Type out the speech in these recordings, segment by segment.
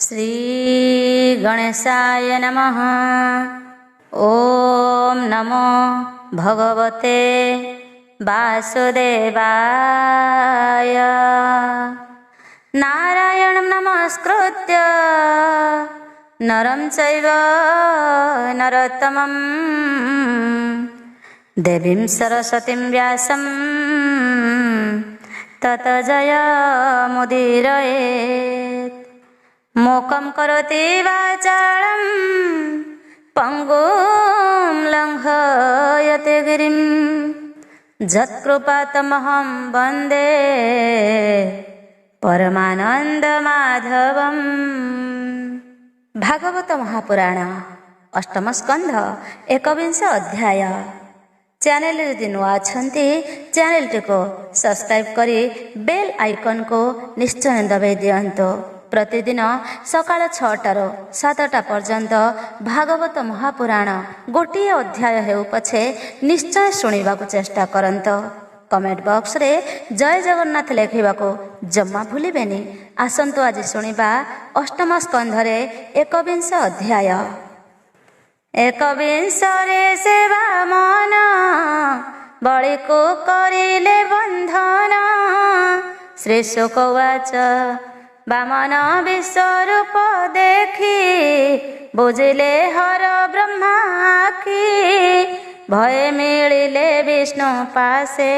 श्री गणेशाय नमः। ओम नमो भगवते वासुदेवाय। नारायणं नमस्कृत्य नरं चैव नरोत्तमं देवीं सरस्वतीं व्यासं ततो जयमुदीरयेत्। मूकं करोति वाचालं पंगुं लङ्घयते गिरिं यत्कृपातमहं वन्दे परमानन्दमाधवम्। भागवत महापुराण अष्टम स्कंध 21 अध्याय। चैनल यदि नुआ अछंती चैनल को सब्सक्राइब करी बेल आइकन को निश्चय दबाई दियंतो। प्रतिदिन सकाळ 6टाରୁ 7ଟା पर्यंत भागवत महापुराण गोटे अध्याय हेउ पछे निश्चय शुणिबा को चेष्टा करंत। कमेंट बॉक्स रे जय जगन्नाथ लिखिबा को जम्मा भूलिबेनी। आसंतु आज शुणिबा अष्टम स्कंध रे 21 अध्याय। 21 रे सेवा मन बळी को करिले बंधन। श्री शुकवाच बामन विश्वरूप देखी बुझिले हर ब्रह्माखी। भय मिलिले विष्णु पासे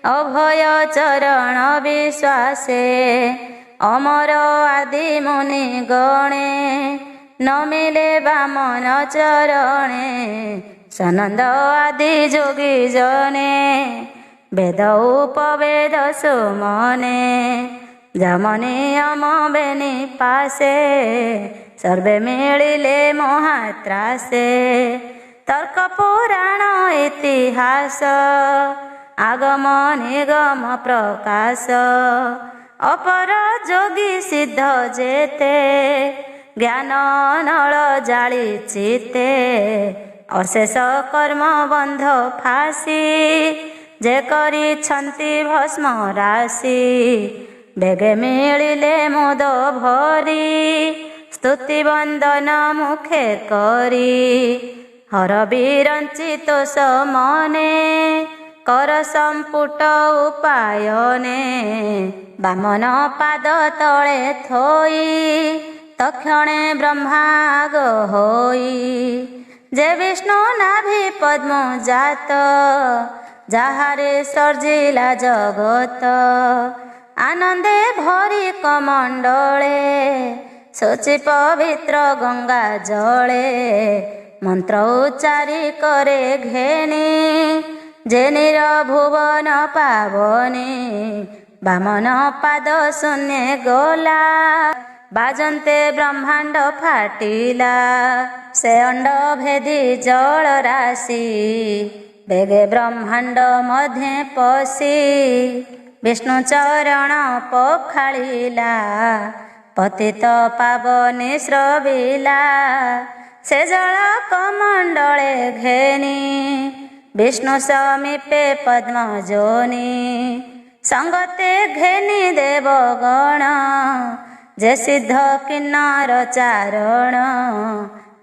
अभय चरण विश्वासे। अमर आदि मुनि गणे न मिले बामन चरणे। सनंद आदि जोगी जने वेद उपवेद सुमने। जमने अम बेनी पासे सर्वे मिलिले महात्रासे। तर्क पुराण इतिहास आगम निगम प्रकाश। अपर जोगी सिद्ध जेते ज्ञान नल जाली चिते। अशेष कर्म बंध फासी जे करी छंती भस्म राशि। बेगे मिलिले मोद भरी स्तुति वंदन मुखे करी। हर विरंचित समने कर संपुट उपायने। बामन पाद तले थोई तक्षणे ब्रह्माग होई। जे विष्णु नाभि पद्म जात जाहारे सर्जिला जगत। आनंदे भरी कमंडले सोचि पवित्र गंगा जले। मंत्र उच्चारी करे घेनी जे निर भुवन पावनी। बामन पाद शून्य गोला बाजन्ते ब्रह्मांड फाटिला। से अंड भेदी जल राशि बेगे ब्रह्मांड मध्य पशी। विष्णु चरण पखाळिला पतित पावनी स्रविला। से जल कमंडले घेनी विष्णु समीपे पद्म जोनी। संगते घेनी देवगण जे सिद्ध किन्नर चारण।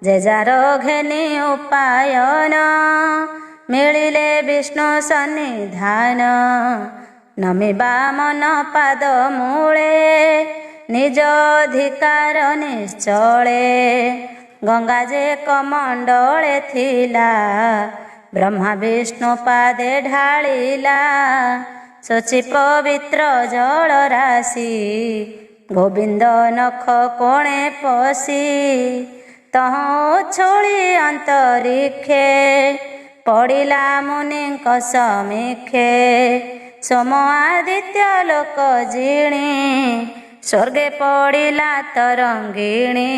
जे जार घेनी उपायन मिलिले विष्णु सन्निधान। नमिबा मन पाद मूले निज अधिकार निश्चले। गंगा जे कमंडले थिला ब्रह्मा विष्णु पादे ढालिला। सोचि पवित्र जल राशि गोविंद नख कोणे पशी। तहु छोड़ी अंतरिक्षे पड़िला मुनिंक समीक्षे। सोम आदित्य लोक जिणी स्वर्गे पड़िला तरंगिणी।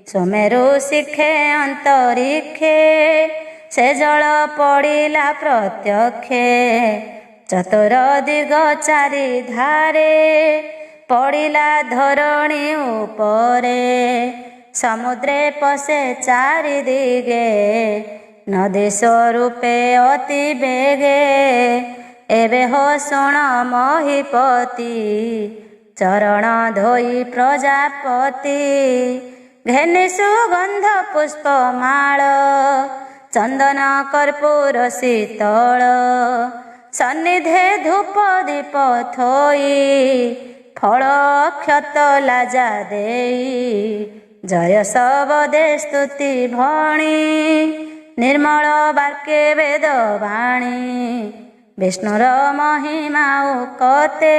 सोमेरु शिखे अंतरिक्षे से जल पड़िला प्रत्यक्षे। चतुर दिग चारि धारे पड़िला धरणी उपरे। समुद्रे पशे चारि दिगे नदी स्वरूपे अति बेगे। एबे हो शुण महीपति ଚରଣ ଧୋଇ ପ୍ରଜାପତି ଘେନି ସୁଗନ୍ଧ ପୁଷ୍ପମାଳ ଚନ୍ଦନ କର୍ପୂର ଶୀତଳ ସନ୍ନିଧେ ଧୂପ ଦୀପ ଥୋଇ ଫଳ ଅକ୍ଷତ ଲାଜା ଦେଇ ଜୟ ସବଦେ ସ୍ତୁତି ଭଣି ନିର୍ମଳ ବାକ୍ୟେ ବେଦ ବାଣୀ ବିଷ୍ଣୁର ମହିମା କତେ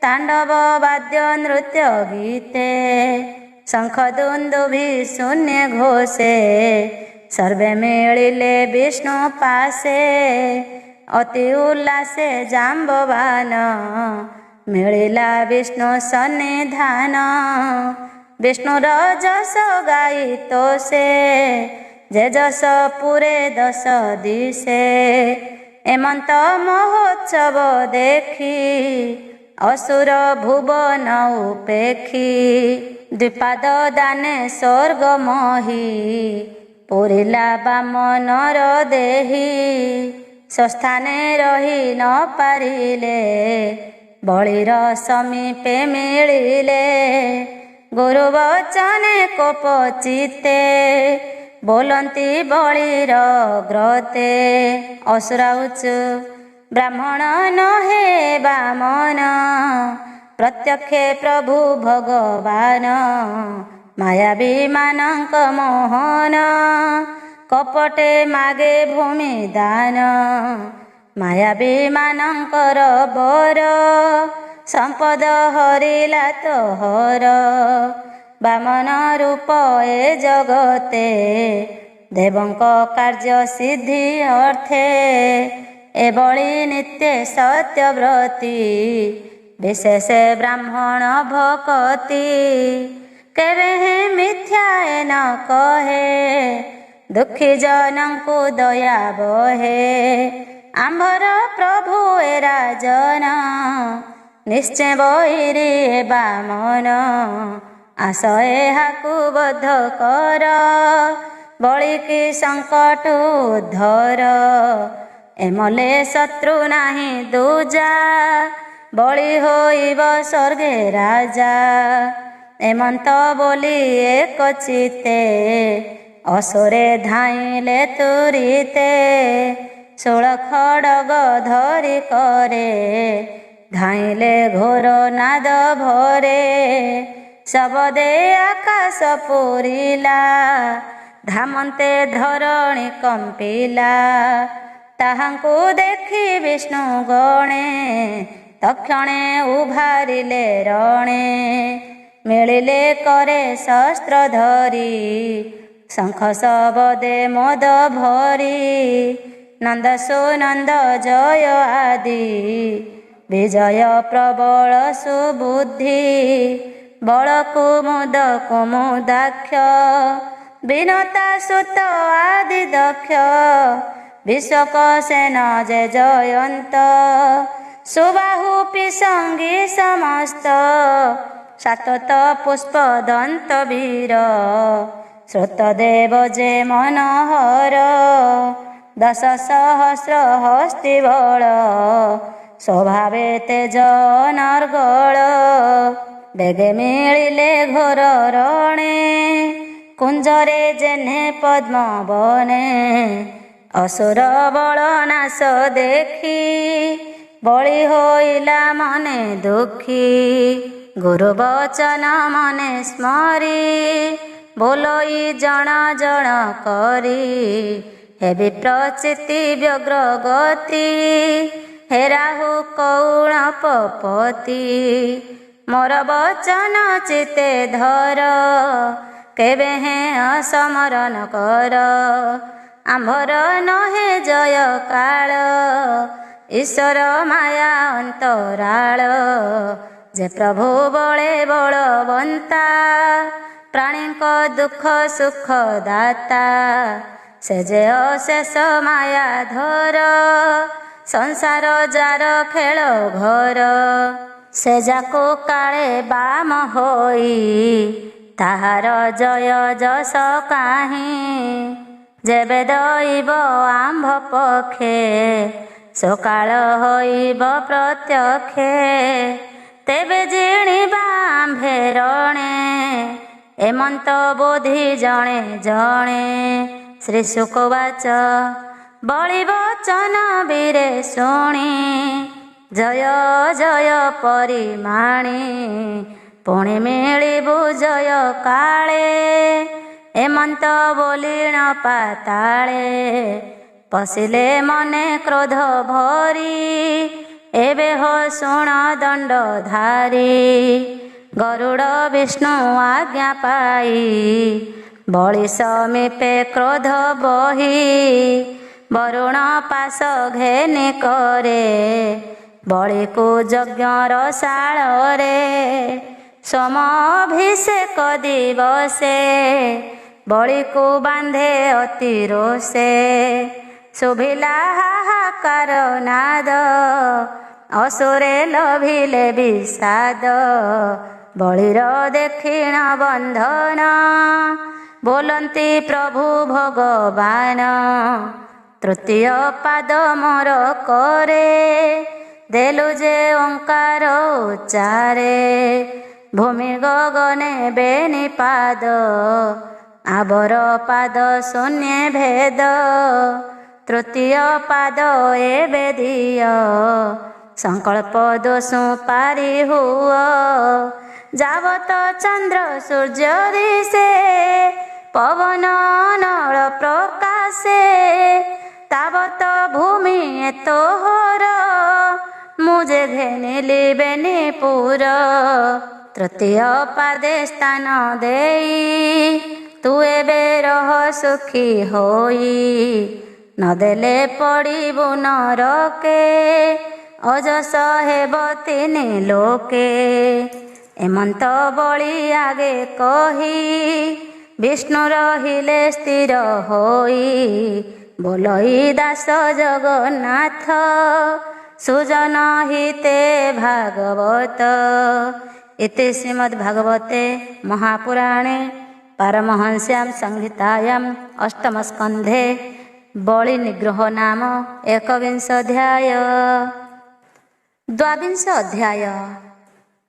ତାଣ୍ଡବ ବାଦ୍ୟ ନୃତ୍ୟ ଗୀତେ ଶଙ୍ଖ ଦୁନ୍ଦୁଭି ଶୂନ୍ୟ ଘୋଷେ ସର୍ବେ ମିଳିଲେ ବିଷ୍ଣୁ ପାଶେ ଅତି ଉଲ୍ଲାସେ ଜାମ୍ବବାନ ମିଳିଲା ବିଷ୍ଣୁ ସନ୍ନିଧାନ ବିଷ୍ଣୁର ଯଶ ଗାଇ ତୋଷେ ଯେ ଯଶ ପୁରେ ଦଶ ଦିଶେ ଏମନ୍ତ ମହୋତ୍ସବ ଦେଖି ଅସୁର ଭୁବନ ଉପେକ୍ଷୀ ଦ୍ୱିପାଦ ଦାନେ ସ୍ୱର୍ଗ ମହି ପୁରିଲା ବାମନର ଦେହି ସ୍ୱସ୍ଥାନେ ରହି ନ ପାରିଲେ ବଳିର ସମୀପେ ମିଳିଲେ ଗୁରୁ ବଚନେ କୋପ ଚିତେ ବୋଲନ୍ତି ବଳିର ଗ୍ରତେ ଅସୁର ଉଚୁ ବ୍ରାହ୍ମଣ ନହେ ବାମନ ପ୍ରତ୍ୟକ୍ଷେ ପ୍ରଭୁ ଭଗବାନ ମାୟାବୀ ମାନଙ୍କ ମୋହନ କପଟେ ମାଗେ ଭୂମି ଦାନ ମାୟାବୀ ମାନଙ୍କର ବର ସମ୍ପଦ ହରିଲା ତୋହର ବାମନ ରୂପ ଏ ଜଗତେ ଦେବଙ୍କ କାର୍ଯ୍ୟ ସିଦ୍ଧି ଅର୍ଥେ ଏଭଳି ନିତ୍ୟ ସତ୍ୟବ୍ରତୀ ବିଶେଷ ବ୍ରାହ୍ମଣ ଭକତି କେବେ ହେ ମିଥ୍ୟା ନ କହେ ଦୁଃଖୀ ଜନଙ୍କୁ ଦୟା ବହେ ଆମ୍ଭର ପ୍ରଭୁ ଏ ରାଜନ ନିଶ୍ଚୟ ବୈରୀ ବାମନ ଆସ ଏହାକୁ ବଧ କର ବଳିକି ସଙ୍କଟ ଉଦ୍ଧର ଏମଲେ ଶତ୍ରୁ ନାହିଁ ଦୂଜା ବଳି ହୋଇବ ସ୍ୱର୍ଗେ ରାଜା ଏମନ୍ତ ବୋଲି ଏକ ଚିତେ ଅସୁରେ ଧାଇଁଲେ ତୁରିତେ 16 ଖଡ଼ଗ ଧରି କରେ ଧାଇଁଲେ ଘୋର ନାଦ ଭରେ ଶବଦେ ଆକାଶ ପୁରିଲା ଧାମନ୍ତେ ଧରଣୀ କମ୍ପିଲା ତାହାଙ୍କୁ ଦେଖି ବିଷ୍ଣୁ ଗଣେ ତକ୍ଷଣେ ଉଭାରିଲେ ରଣେ ମିଳିଲେ କରେ ଶସ୍ତ୍ର ଧରି ଶଙ୍ଖ ଶବଦେ ମଦ ଭରି ନନ୍ଦ ସୁନନ୍ଦ ଜୟ ଆଦି ବିଜୟ ପ୍ରବଳ ସୁବୁଦ୍ଧି ବଳ କୁମୁଦ କୁମୁଦାକ୍ଷ ବିନତା ସୁତ ଆଦି ଦକ୍ଷ ବିଶ୍ୱକ ସେନ ଯେ ଜୟନ୍ତ ସୁବାହୁ ପିସଙ୍ଗୀ ସମସ୍ତ ସାତତ ପୁଷ୍ପ ଦନ୍ତ ବୀର ଶ୍ରୋତ ଦେବ ଯେ ମନୋହର 10 ସହସ୍ର ହସ୍ତି ବଳ ସ୍ୱଭାବେ ତେଜ ନର୍ଗଳ ବେଗେ ମିଳିଲେ ଘୋର ରଣେ କୁଞ୍ଜରେ ଯେହ୍ନେ ପଦ୍ମ ବନେ ଅସୁର ବଳ ନାଶ ଦେଖି ବଳି ହୋଇଲା ମନେ ଦୁଃଖୀ ଗୁରୁ ବଚନ ମନେ ସ୍ମରି ବୋଲଇ ଜଣ ଜଣ କରି ହେବି ପ୍ରଚିତି ବ୍ୟଗ୍ର ଗତି ହେ ରାହୁ କଉଣ ପପତି ମୋର ବଚନ ଚିତେ ଧର କେବେ ହେ ଅସମରଣ କର ଆମ୍ଭର ନହେ ଜୟ କାଳ ଈଶ୍ୱର ମାୟା ଅନ୍ତରାଳ ଯେ ପ୍ରଭୁ ବଳେ ବଳବନ୍ତା ପ୍ରାଣୀଙ୍କ ଦୁଃଖ ସୁଖ ଦାତା ସେ ଯେ ଅଶେଷ ମାୟା ଧର ସଂସାର ଯାର ଖେଳ ଘର ସେ ଯାକୁ କାଳେ ବାମ ହୋଇ ତାହାର ଜୟ ଯଶ କାହିଁ ଯେବେ ଦଇବ ଆମ୍ଭ ପକ୍ଷେ ସକାଳ ହୋଇବ ପ୍ରତ୍ୟକ୍ଷେ ତେବେ ଜିଣିବା ଆମ୍ଭେରଣେ ଏମନ୍ତ ବୋଧି ଜଣେ ଜଣେ। ଶ୍ରୀ ଶୁକବାଚ ବଳି ବଚନ ବୀରେ ଶୁଣି ଜୟ ଜୟ ପରିମାଣି ପୁଣି ମିଳିବୁ ଜୟ କାଳେ ଏମନ୍ତ ବୋଲିଣ ପାତାଳେ। ପଶିଲେ ମନେ କ୍ରୋଧ ଭରି ଏବେ ହୋ ଶୁଣ ଦଣ୍ଡଧାରୀ। ଗରୁଡ଼ ବିଷ୍ଣୁ ଆଜ୍ଞା ପାଇ ବଳି ସମୀପେ କ୍ରୋଧ ବହି ବରୁଣ ପାଶ ଘେନି କରେ ବଳିକୁ ଯଜ୍ଞର ଶାଳରେ। ସୋମାଭିଷେକ ଦିବସେ ବଳିକୁ ବାନ୍ଧେ ଅତି ରୋଷେ ଶୁଭିଲା ହାହାକାର ନାଦ ଅସୁରେ ଲୋଭିଲେ ବିଷାଦ। ବଳିର ଦେଖିଣ ବନ୍ଧନ ବୋଲନ୍ତି ପ୍ରଭୁ ଭଗବାନ। ତୃତୀୟ ପାଦ ମୋର କରେ ଦେଲୁ ଯେ ଓଙ୍କାର ଉଚ୍ଚାରେ ଭୂମି ଗଗନେ ବେନି ପାଦ ଆବର ପାଦ ଶୂନ୍ୟ ଭେଦ। ତୃତୀୟ ପାଦ ଏବେ ଦିଅ ସଂକଳ୍ପ ଦୋଷୁ ପାରି ହୁଅ ଯାବତ ଚନ୍ଦ୍ର ସୂର୍ଯ୍ୟ ଦିଶେ ପବନ ନଳ ପ୍ରକାଶେ ତାବତ ଭୂମି ତୋହର ମୁଁ ଯେ ଘେନିଲି ବେନିପୁର। ତୃତୀୟ ପାଦେ ସ୍ଥାନ ଦେଇ ତୁ ଏବେ ରହ ସୁଖୀ ହୋଇ ନଦେଲେ ପଡ଼ିବୁ ନରକେ ଅଜସ ହେବ ତିନି ଲୋକେ। ଏମନ୍ତ ବଳି ଆଗେ କହି ବିଷ୍ଣୁ ରହିଲେ ସ୍ଥିର ହୋଇ ବୋଲଇ ଦାସ ଜଗନ୍ନାଥ ସୁଜନ ହିତେ ଭାଗବତ। इति श्रीमद्भागवते महापुराणे पारमहंस्यां संहितायां अष्टमस्कन्धे बलि निग्रह नाम एकविंशोऽध्याय। द्वाविंश अध्याय।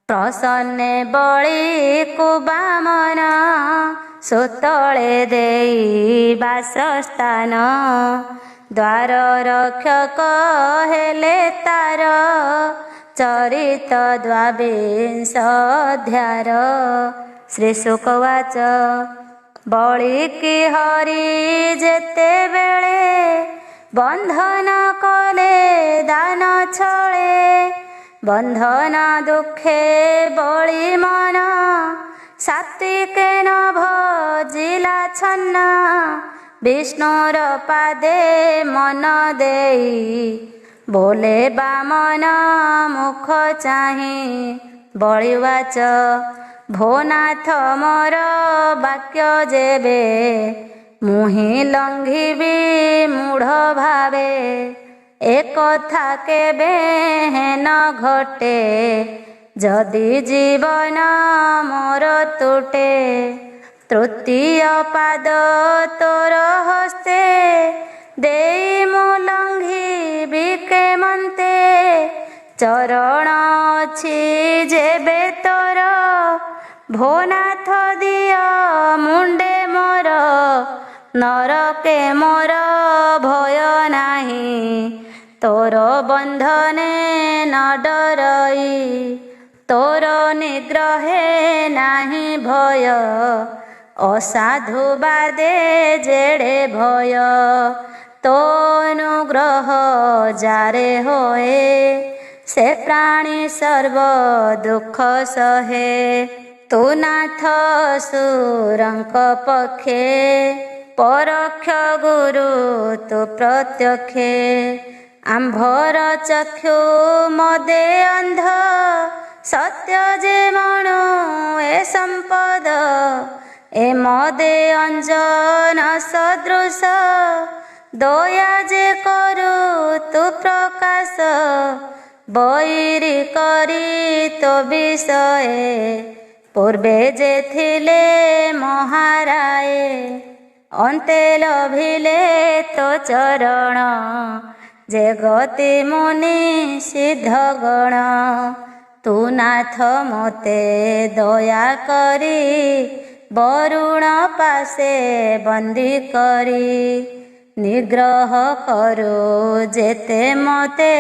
प्रसन्ने बलिकु बामन सुतले देई बासस्थान द्वार रक्षक हेले तार चरित द्वाविंश अध्याय। श्री शुकवाच बलिकी हरि जेते बेले बंधन कले दान छळे बंधन दुखे बलि मन सात्विकेन भजिला छन्न विष्णुर पादे मन देई बोले बामन मुख चाहि बलिवाच भोनाथ मोर वाक्य जेबे मुहि लंघिबी मूढ़ भावे एकथा केबे हेन घटे जदि जीवन मोर तुटे। तृतीय पाद तोर हस्ते देई मु लंघिबी केमन्ते चरण अछि जेबे तोर भोनाथ दिय मुंडे मोर नरके मोर भय नाही तोर बंधने न डरई तोर निग्रहे नाही भय असाधु बादे जेड़े भय तो अनुग्रह जारे होए से प्राणी सर्व दुख सहे। तू नाथ सुरंक पक्षे परोक्ष गुरु तु प्रत्यक्षे आंभर चक्षु मदे अंध सत्य जे मणु ए संपद ए मदे अंजन सदृश दया जे करू तु प्रकाश बैरी करी तो विषये पूर्वे जे थिले महाराए अंते लभिले तो चरण जे गति मुनि सिद्ध गण तू नाथ मोते दया करी बरुण पासे बंदी करी निग्रह करू जेते मते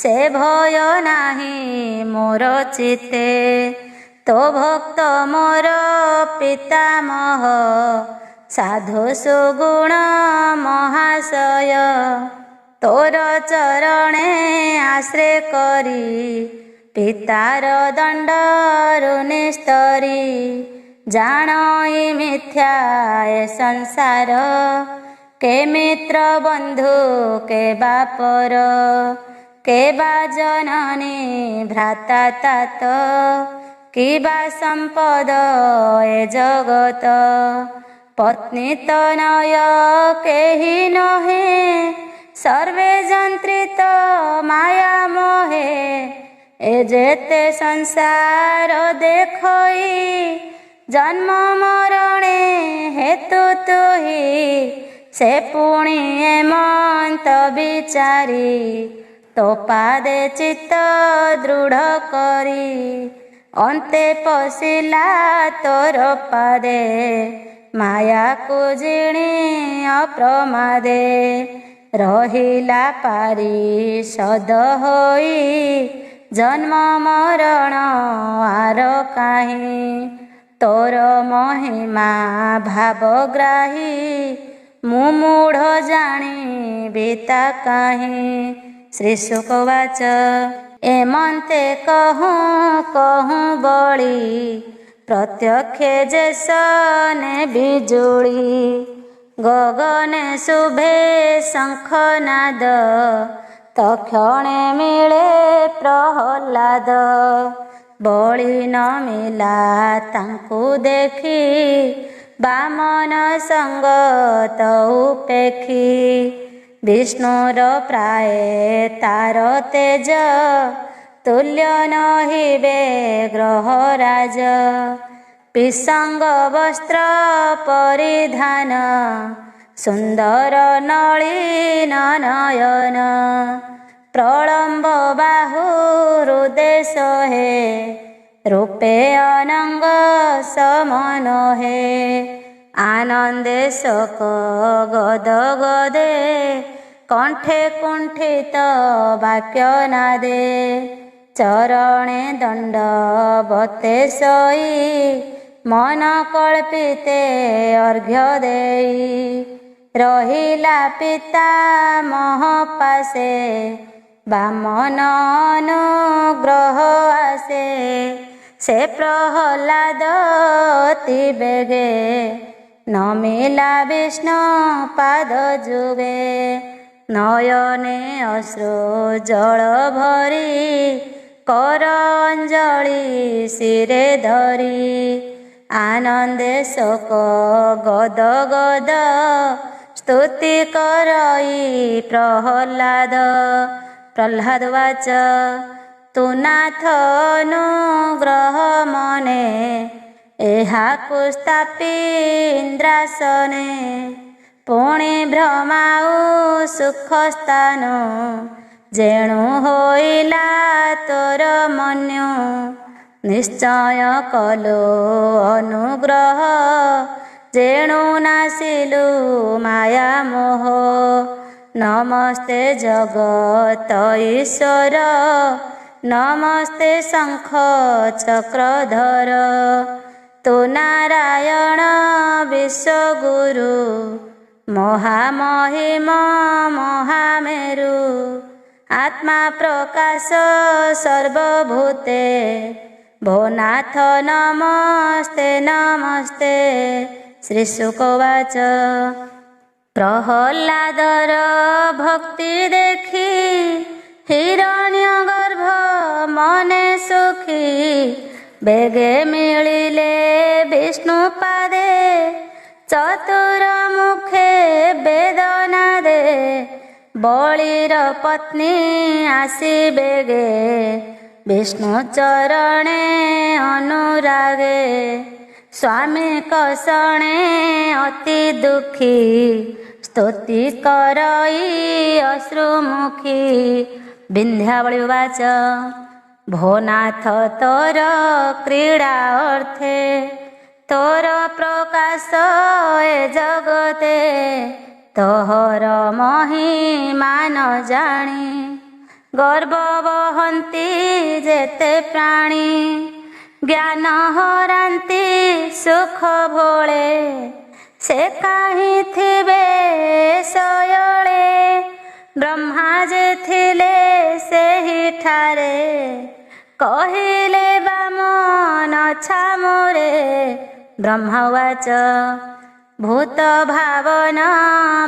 से भय नाही मोर चिते तो भक्त मोर पितामह साधु सुगुण महाशय तोर चरणे आश्रय करी पितार दंडरु निस्तरी जाणई मिथ्या ए संसार के मित्र बंधु के बापर के बा जननी भ्राता तात कि बा संपद ए जगत पत्नी तनय केहि नहे सर्वे जंत्रित माया मोहे ए जेते संसार देखई जन्म मरणे हेतु तुही से पुणी एमंत विचारी तो पादे चित्त दृढ़ करी अंते पशिला तोर पादे माया को जिणी अप्रमादे रहिला पारी सद होई जन्म मरण आर काहीं तोर महिमा भावग्राही मुमूढ़ जानी बीता काहीं। श्री शुकवाच एमंते कहूँ कहूँ बड़ी प्रत्यक्षे जैसने बिजुड़ी गगने शुभे शंखनाद तक्षणे मिले प्रहलाद बळी न मिला तांकु देखी बामन संग उपेक्षी विष्णुर प्राय तार तेज तुल्य नहिबे ग्रहराज पिसंग वस्त्र परिधान सुंदर नळीन नयन प्रलंब बाहु हृदय हे रूपे अनंग समन हे आनंदे शोक गद गदे कंठे कुंठित वाक्य नादे चरणे दंड बते सोई मन कल्पिते अर्घ्य देई रहिला पिता मह पासे बामन अनुग्रह आसे से प्रहलाद अति बेगे नमिला विष्णु पाद जुगे नयने अश्रु जल भरी कर अंजलि सिरे धरी आनंदे शोक गद गद स्तुति करई प्रहलाद प्रह्लाद वाच तू नाथ अनुग्रह मने एहाकु स्थापी इंद्रासने पुणी भ्रमाऊ सुख स्थान जेणु होइला तोर मन्यु निश्चय कलो अनुग्रह जेणु नासिलु माया मोह नमस्ते जगत ईश्वर नमस्ते शंख चक्रधर तू नारायण विश्वगुरु महामहिमा महामेरु आत्मा प्रकाश सर्वभूते भो नाथ नमस्ते नमस्ते। श्री शुकवाच प्रहलादर भक्ति देखी हिरण्यगर्भ मने सुखी बेगे मिलिले विष्णु पादे चतुर मुखे वेदना दे बळीर पत्नी आसी बेगे विष्णु चरणे अनुरागे स्वामी कसणे अति दुखी स्तुति करई अश्रुमुखी। विंध्यावळी उवाच भोनाथ तोर क्रीड़ा अर्थे तोर प्रकाश ए जगते तोहर महिमा न जाणी गर्व बहंती जेते प्राणी ज्ञान हरांती सुख भोले से काहीं थिबे सयले ब्रह्मा जे थिले सेहि ठारे कहिले बामन छामुरे ब्रह्मवाच भूत भावना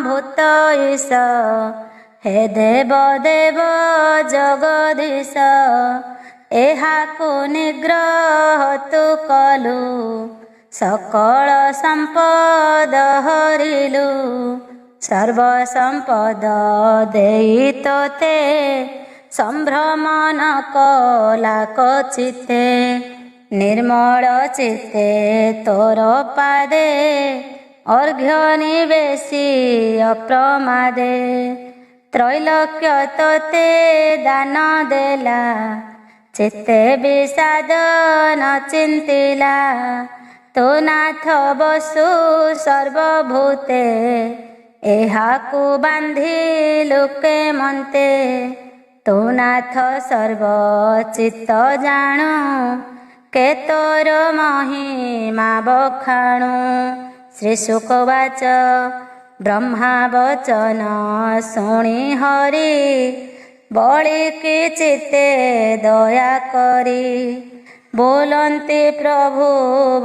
भूत ईश हे देव देव जगदीश एहाकु निग्रह तु कलु सकल संपद हरिलु सर्व संपद देई तोते संभ्रमण कला चित्ते निर्मल चित्ते तोर पादे अर्घ्य निवेशी अप्रमादे त्रैलोक्य तोते दान देला चित्ते विषाद न चिंतिला तो नाथ बसु सर्वभूते एहाकु बांधी लुके मन्ते तो नाथ सर्व चित्त जाणु के तोर महिमा बखाणु श्री शुकवाच ब्रह्मा वचन शुणी हरि बलिकी चित्ते दया करी बोलन्ति प्रभु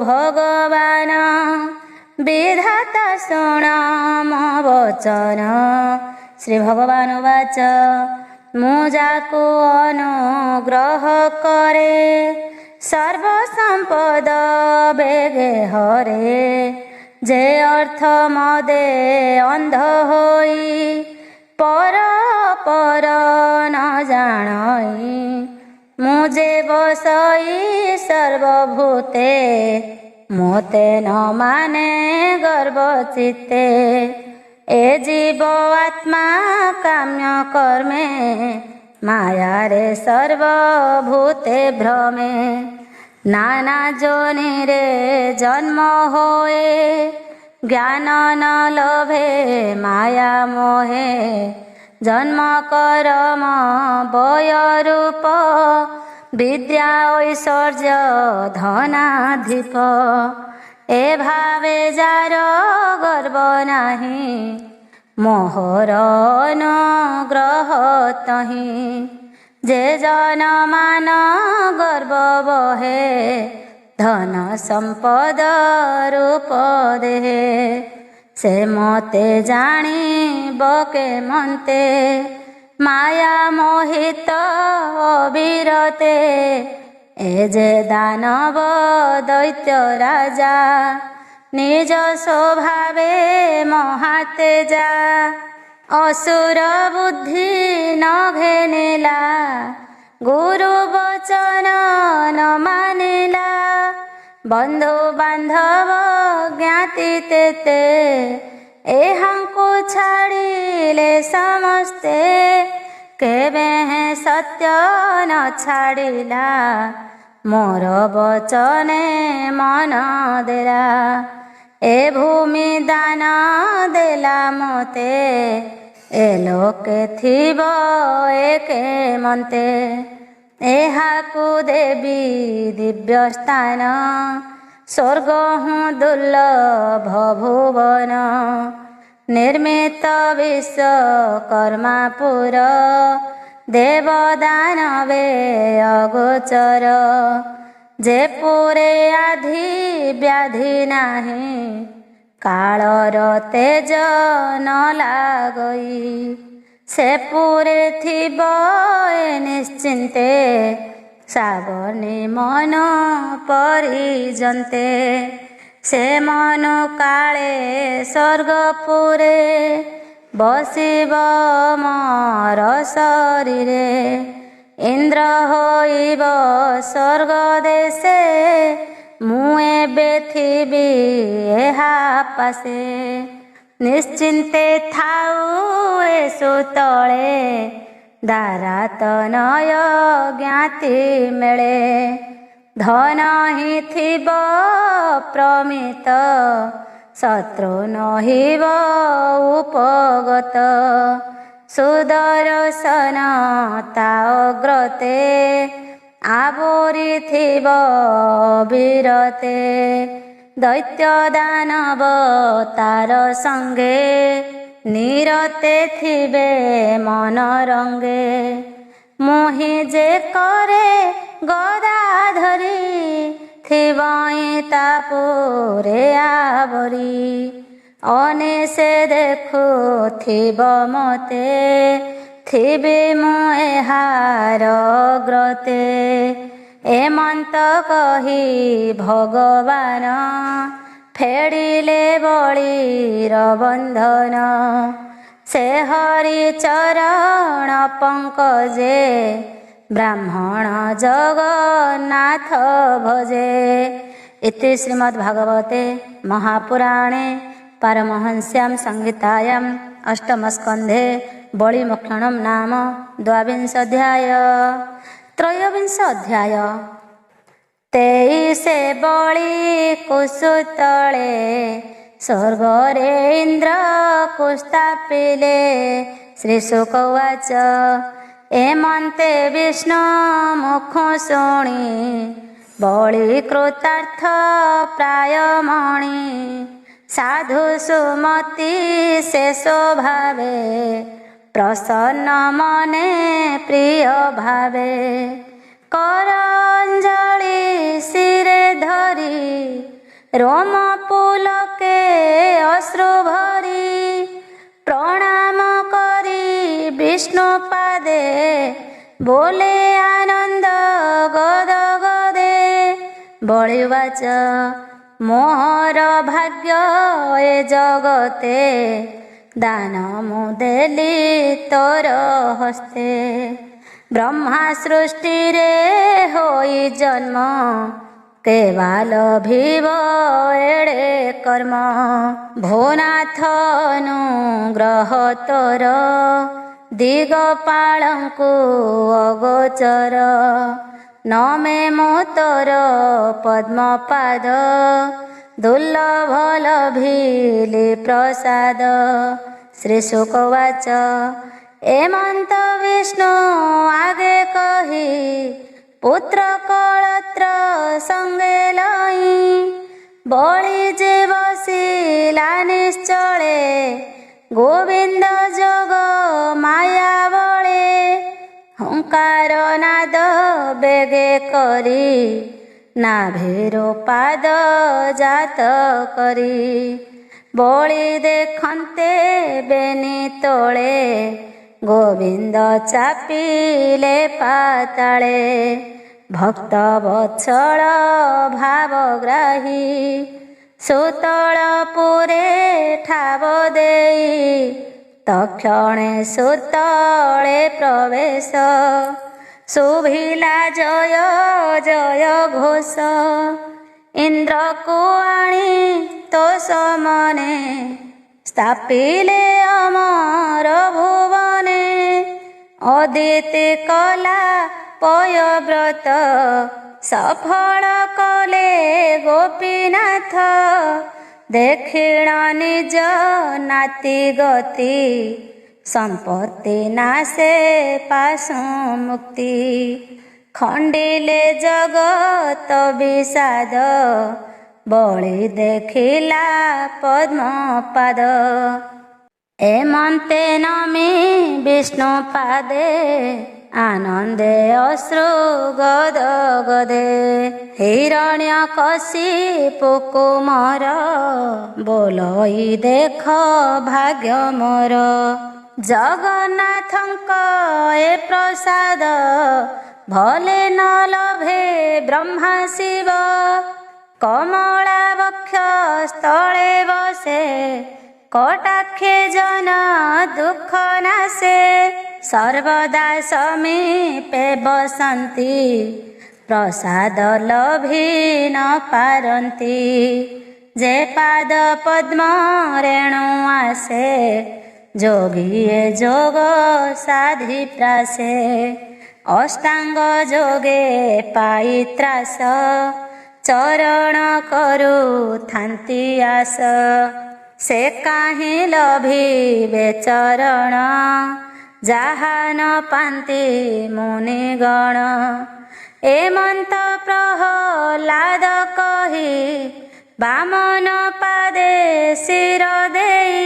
भगवान विधाता शुण मो वचन श्री भगवान वाच मुजाको अनुग्रह करे सर्व संपद बेगे हरे जे अर्थ मदे अंध होई पर पर न जाणई मुझे बसई सर्वभूते मोते न माने गर्व चित्ते ए जीव आत्मा काम्य कर्मे माया रे सर्वभूते भ्रमे नाना जोनि रे जन्म होए ज्ञान न लोभे माया मोहे जन्म कर्म बय रूप विद्या ऐश्वर्य धनाधिप ए भावे जार गर्व नाही मोहर अनुग्रह तहि जे जन मान गर्व बहे धन संपद रूप देहे से मते जानी बके मनते माया मोहित अविरते ए जे दानव दैत्य राजा निज स्वभावे महातेजा असुर बुद्धि न घेनेला गुरु वचन न मानिला बंधु बांधव ज्ञाति तेते एहांकु छाड़िले समस्ते केबे हैं सत्य न छाड़िला मोर वचने मन देला ए भूमि दान देला मोते ए लोके थिब एके मन्ते एहाकु देवी दिव्य स्थान स्वर्ग हूँ दुर्लभ भुवन निर्मित विश्वकर्मापुर देव दानवे अगोचर जे पुरे आधि व्याधि नाही कालर तेज न लागई से पुरे थिब निश्चिंते सागने मन परिजन्ते से मन काले स्वर्गपुरे बसिब मोर शरीरे इंद्र होइब स्वर्ग देशे मु एबे थिबि एहा पासे निश्चिंते थाउ ए सुतले ଦାରା ତନୟ ଜ୍ଞାତି ମିଳେ। ଧନ ହିଁ ଥିବ ପ୍ରମିତ ଶତ୍ରୁ ନହିବ ଉପଗତ। ସୁଦର୍ଶନ ତା ଅଗ୍ରତେ ଆବୋରିଥିବ ବୀରତେ। ଦୈତ୍ୟ ଦାନବ ତାର ସଙ୍ଗେ ନିରତେ ଥିବେ ମନ ରଙ୍ଗେ। ମୁହିଁ ଯେ କରେ ଗଦାଧରି ଥିବଇଁ ତାପରେ ଆବରି। ଅନେଶେ ଦେଖୁଥିବ ମତେ ଥିବି ମୁଁ ଏହାର ଅଗ୍ରତେ। ଏମନ୍ତ କହି ଭଗବାନ ଫେଡ଼ିଲେ ବଳିର ବନ୍ଧନ। ସେ ହରି ଚରଣ ପଙ୍କଜେ ବ୍ରାହ୍ମଣ ଜଗନ୍ନାଥ ଭଜେ। ଇତି ଶ୍ରୀମଦ୍ଭାଗବତେ ମହାପୁରାଣେ ପାରମହଂସ୍ୟାଂ ସଂହିତାୟାଂ ଅଷ୍ଟମସ୍କନ୍ଧେ ବଳିମୋକ୍ଷଣଂ ନାମ ଦ୍ୱାବିଂଶୋऽଧ୍ୟାୟ। ତ୍ରୟୋବିଂଶ ଅଧ୍ୟାୟ। ତେଇଶେ ବଳି କୁସୁତଳେ ସ୍ୱର୍ଗରେ ଇନ୍ଦ୍ର କୁସ୍ଥାପିଲେ। ଶ୍ରୀଶୁକ ଉବାଚ ଏମନ୍ତେ ବିଷ୍ଣୁ ମୁଖ ଶୁଣି ବଳି କୃତାର୍ଥ ପ୍ରାୟ ମଣି। ସାଧୁ ସୁମତି ଶେଷ ଭାବେ ପ୍ରସନ୍ନ ମନେ ପ୍ରିୟ ଭାବେ। କର ଅଞ୍ଜଳି ଶିରେ ଧରି ରୋମ ପୁଲକେ ଅଶ୍ରୁ ଭରି। ପ୍ରଣାମ କରି ବିଷ୍ଣୁ ପାଦେ ବୋଲେ ଆନନ୍ଦ ଗଦ ଗଦେ। ବଳି ଉବାଚ ମୋହର ଭାଗ୍ୟ ଏ ଜଗତେ ଦାନ ମୁଁ ଦେଲି ତୋର ହସ୍ତେ। ବ୍ରହ୍ମା ସୃଷ୍ଟିରେ ହୋଇ ଜନ୍ମ କେବାଲ ଭିବ ଏଡ଼େ କର୍ମ। ଭୁନାଥ ଅନୁଗ୍ରହ ତୋର ଦିଗପାଳଙ୍କୁ ଅଗୋଚର। ନମେ ମୁଁ ତୋର ପଦ୍ମପାଦ ଦୁର୍ଲଭ ଲଭିଲି ପ୍ରସାଦ। ଶ୍ରୀଶୁକ ଉବାଚ ଏମନ୍ତ ବିଷ୍ଣୁ ଆଗେ କହି ପୁତ୍ର କଳତ୍ର ସଙ୍ଗେ ଲଇଁ। ବଳି ଯେ ବସିଲା ନିଶ୍ଚଳେ ଗୋବିନ୍ଦ ଯୋଗ ମାୟା ବଳେ। ହୁଙ୍କାର ନାଦ ବେଗେ କରି ନାଭିରୁ ପାଦ ଜାତ କରି। ବଳି ଦେଖନ୍ତେ ବେନି ତଳେ ଗୋବିନ୍ଦ ଚାପିଲେ ପାତାଳେ। ଭକ୍ତ ବତ୍ସଳ ଭାବଗ୍ରାହୀ ସୁତଳ ପୁରେ ଠାବ ଦେଇ। ତକ୍ଷଣେ ସୁତଳେ ପ୍ରବେଶ ଶୁଭିଲା ଜୟ ଜୟ ଘୋଷ। ଇନ୍ଦ୍ରକୁ ଆଣି ତୋ ସମନେ ସ୍ଥାପିଲେ ଅମର ଭୁବନେ। ଅଦିତି କଲା ପୟବ୍ରତ ସଫଳ କଲେ ଗୋପୀନାଥ। ଦେଖିଣ ନିଜ ନାତି ଗତି ସମ୍ପତ୍ତି ନାଶେ ପାଶୁ ମୁକ୍ତି। ଖଣ୍ଡିଲେ ଜଗତ ବିଷାଦ ବଳି ଦେଖିଲା ପଦ୍ମପାଦ। ଏମନ୍ତେ ନମି ବିଷ୍ଣୁ ପାଦେ ଆନନ୍ଦେ ଅଶ୍ରୁ ଗଦ ଗଦେ। ହିରଣ୍ୟ କଶିପୁକୁ ମୋର ବୋଲଇ ଦେଖ ଭାଗ୍ୟ ମୋର। ଜଗନ୍ନାଥଙ୍କ ଏ ପ୍ରସାଦ ଭଲେ ନ ଲଭେ ବ୍ରହ୍ମା ଶିବ। କମଳା ବକ୍ଷ ସ୍ଥଳେ ବସେ କଟାକ୍ଷେ ଜନ ଦୁଃଖ ନାଶେ। ସର୍ବଦା ସମୀପେ ବସନ୍ତି ପ୍ରସାଦ ଲଭି ନ ପାରନ୍ତି। ଯେ ପାଦ ପଦ୍ମ ରେଣୁ ଆସେ যোগীয়ে যোগ সাধি প্রাসে অষ্টাঙ্গ যোগে পাই ত্রাস চরণ করু থাନ୍ତି আস ସେ କାହିଁ ଲଭିବେ ଚରଣ ଯାହା ନ ପାନ୍ତି ମୁନିଗଣ ଏମନ୍ତ ପ୍ରହ୍ଲାଦ କହି ବାମନ ପାଦେ ଶିର ଦେଇ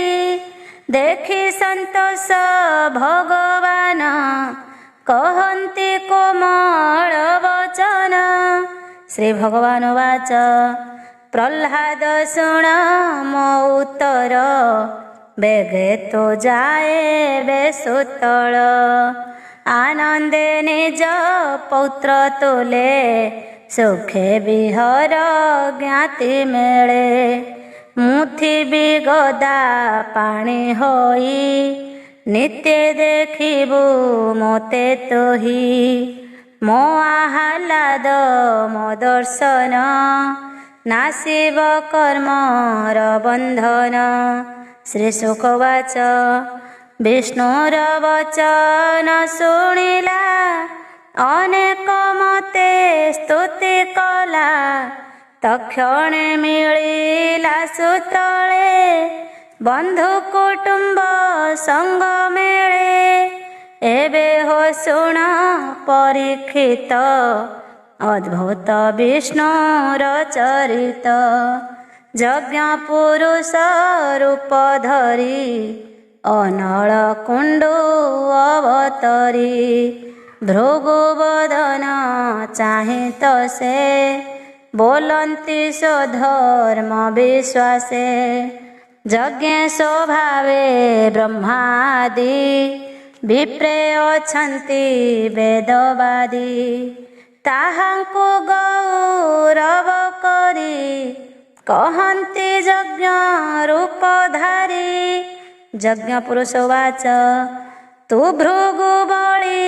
ଦେଖି ସନ୍ତୋଷ ଭଗବାନ କହନ୍ତି କୋମଳ ବଚନ ଶ୍ରୀ ଭଗବାନ ବାଚ ପ୍ରହ୍ଲାଦ ଶୁଣ ମୋ ଉତ୍ତର ବେଗେ ତୁ ଯାଏ ବେସୁତଳ ଆନନ୍ଦେ ନିଜ ପୌତ୍ର ତୁଲେ ସୁଖେ ବିହର ଜ୍ଞାତି ମେଳେ ମୁଥିବି ଗଦା ପାଣି ହୋଇ ନିତ୍ୟ ଦେଖିବୁ ମୋତେ ତୋହି ମୋ ଆହ୍ଲାଦ ମୋ ଦର୍ଶନ ନାସିବ କର୍ମର ବନ୍ଧନ ଶ୍ରୀ ଶୁକବାଚ ବିଷ୍ଣୁର ବଚନ ଶୁଣିଲା ଅନେକ ମତେ ସ୍ତୁତି କଲା ତକ୍ଷଣେ ମିଳିଲା ସୁତଳେ ବନ୍ଧୁ କୁଟୁମ୍ବ ସଙ୍ଗ ମେଳେ ଏବେ ହୋ ଶୁଣ ପରୀକ୍ଷିତ ଅଦ୍ଭୁତ ବିଷ୍ଣୁର ଚରିତ ଯଜ୍ଞ ପୁରୁଷ ରୂପ ଧରି ଅନଳ କୁଣ୍ଡୁ ଅବତରି ଭୃଗୁ ବଦନ ଚାହିଁ ତ ସେ ବୋଲନ୍ତି ସ୍ୱଧର୍ମ ବିଶ୍ୱାସେ ଯଜ୍ଞ ସ୍ୱଭାବେ ବ୍ରହ୍ମାଦି ବିପ୍ରେ ଅଛନ୍ତି ବେଦବାଦୀ ତାହାଙ୍କୁ ଗୌରବ କରି କହନ୍ତି ଯଜ୍ଞ ରୂପଧାରୀ ଯଜ୍ଞ ପୁରୁଷ ବାଚ ତୁ ଭୃଗୁ ବଳି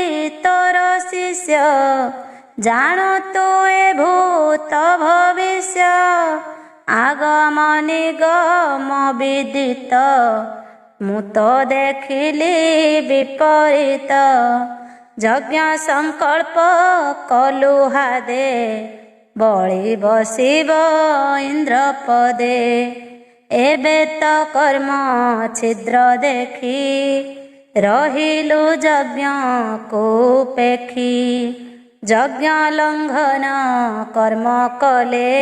ତୋର ଶିଷ୍ୟ ଜାଣୁ ତୁ ଏ ଭୂତ ଭବିଷ୍ୟ ଆଗମ ନିଗମ ବିଦିତ ମୁଁ ତ ଦେଖିଲି ବିପରୀତ ଯଜ୍ଞ ସଂକଳ୍ପ କଲୁ ହାଦେ ବଳି ବସିବ ଇନ୍ଦ୍ର ପଦେ ଏବେ ତ କର୍ମ ଛିଦ୍ର ଦେଖି ରହିଲୁ ଯଜ୍ଞକୁ ପେଖି ଯଜ୍ଞ ଲଙ୍ଘନ କର୍ମ କଲେ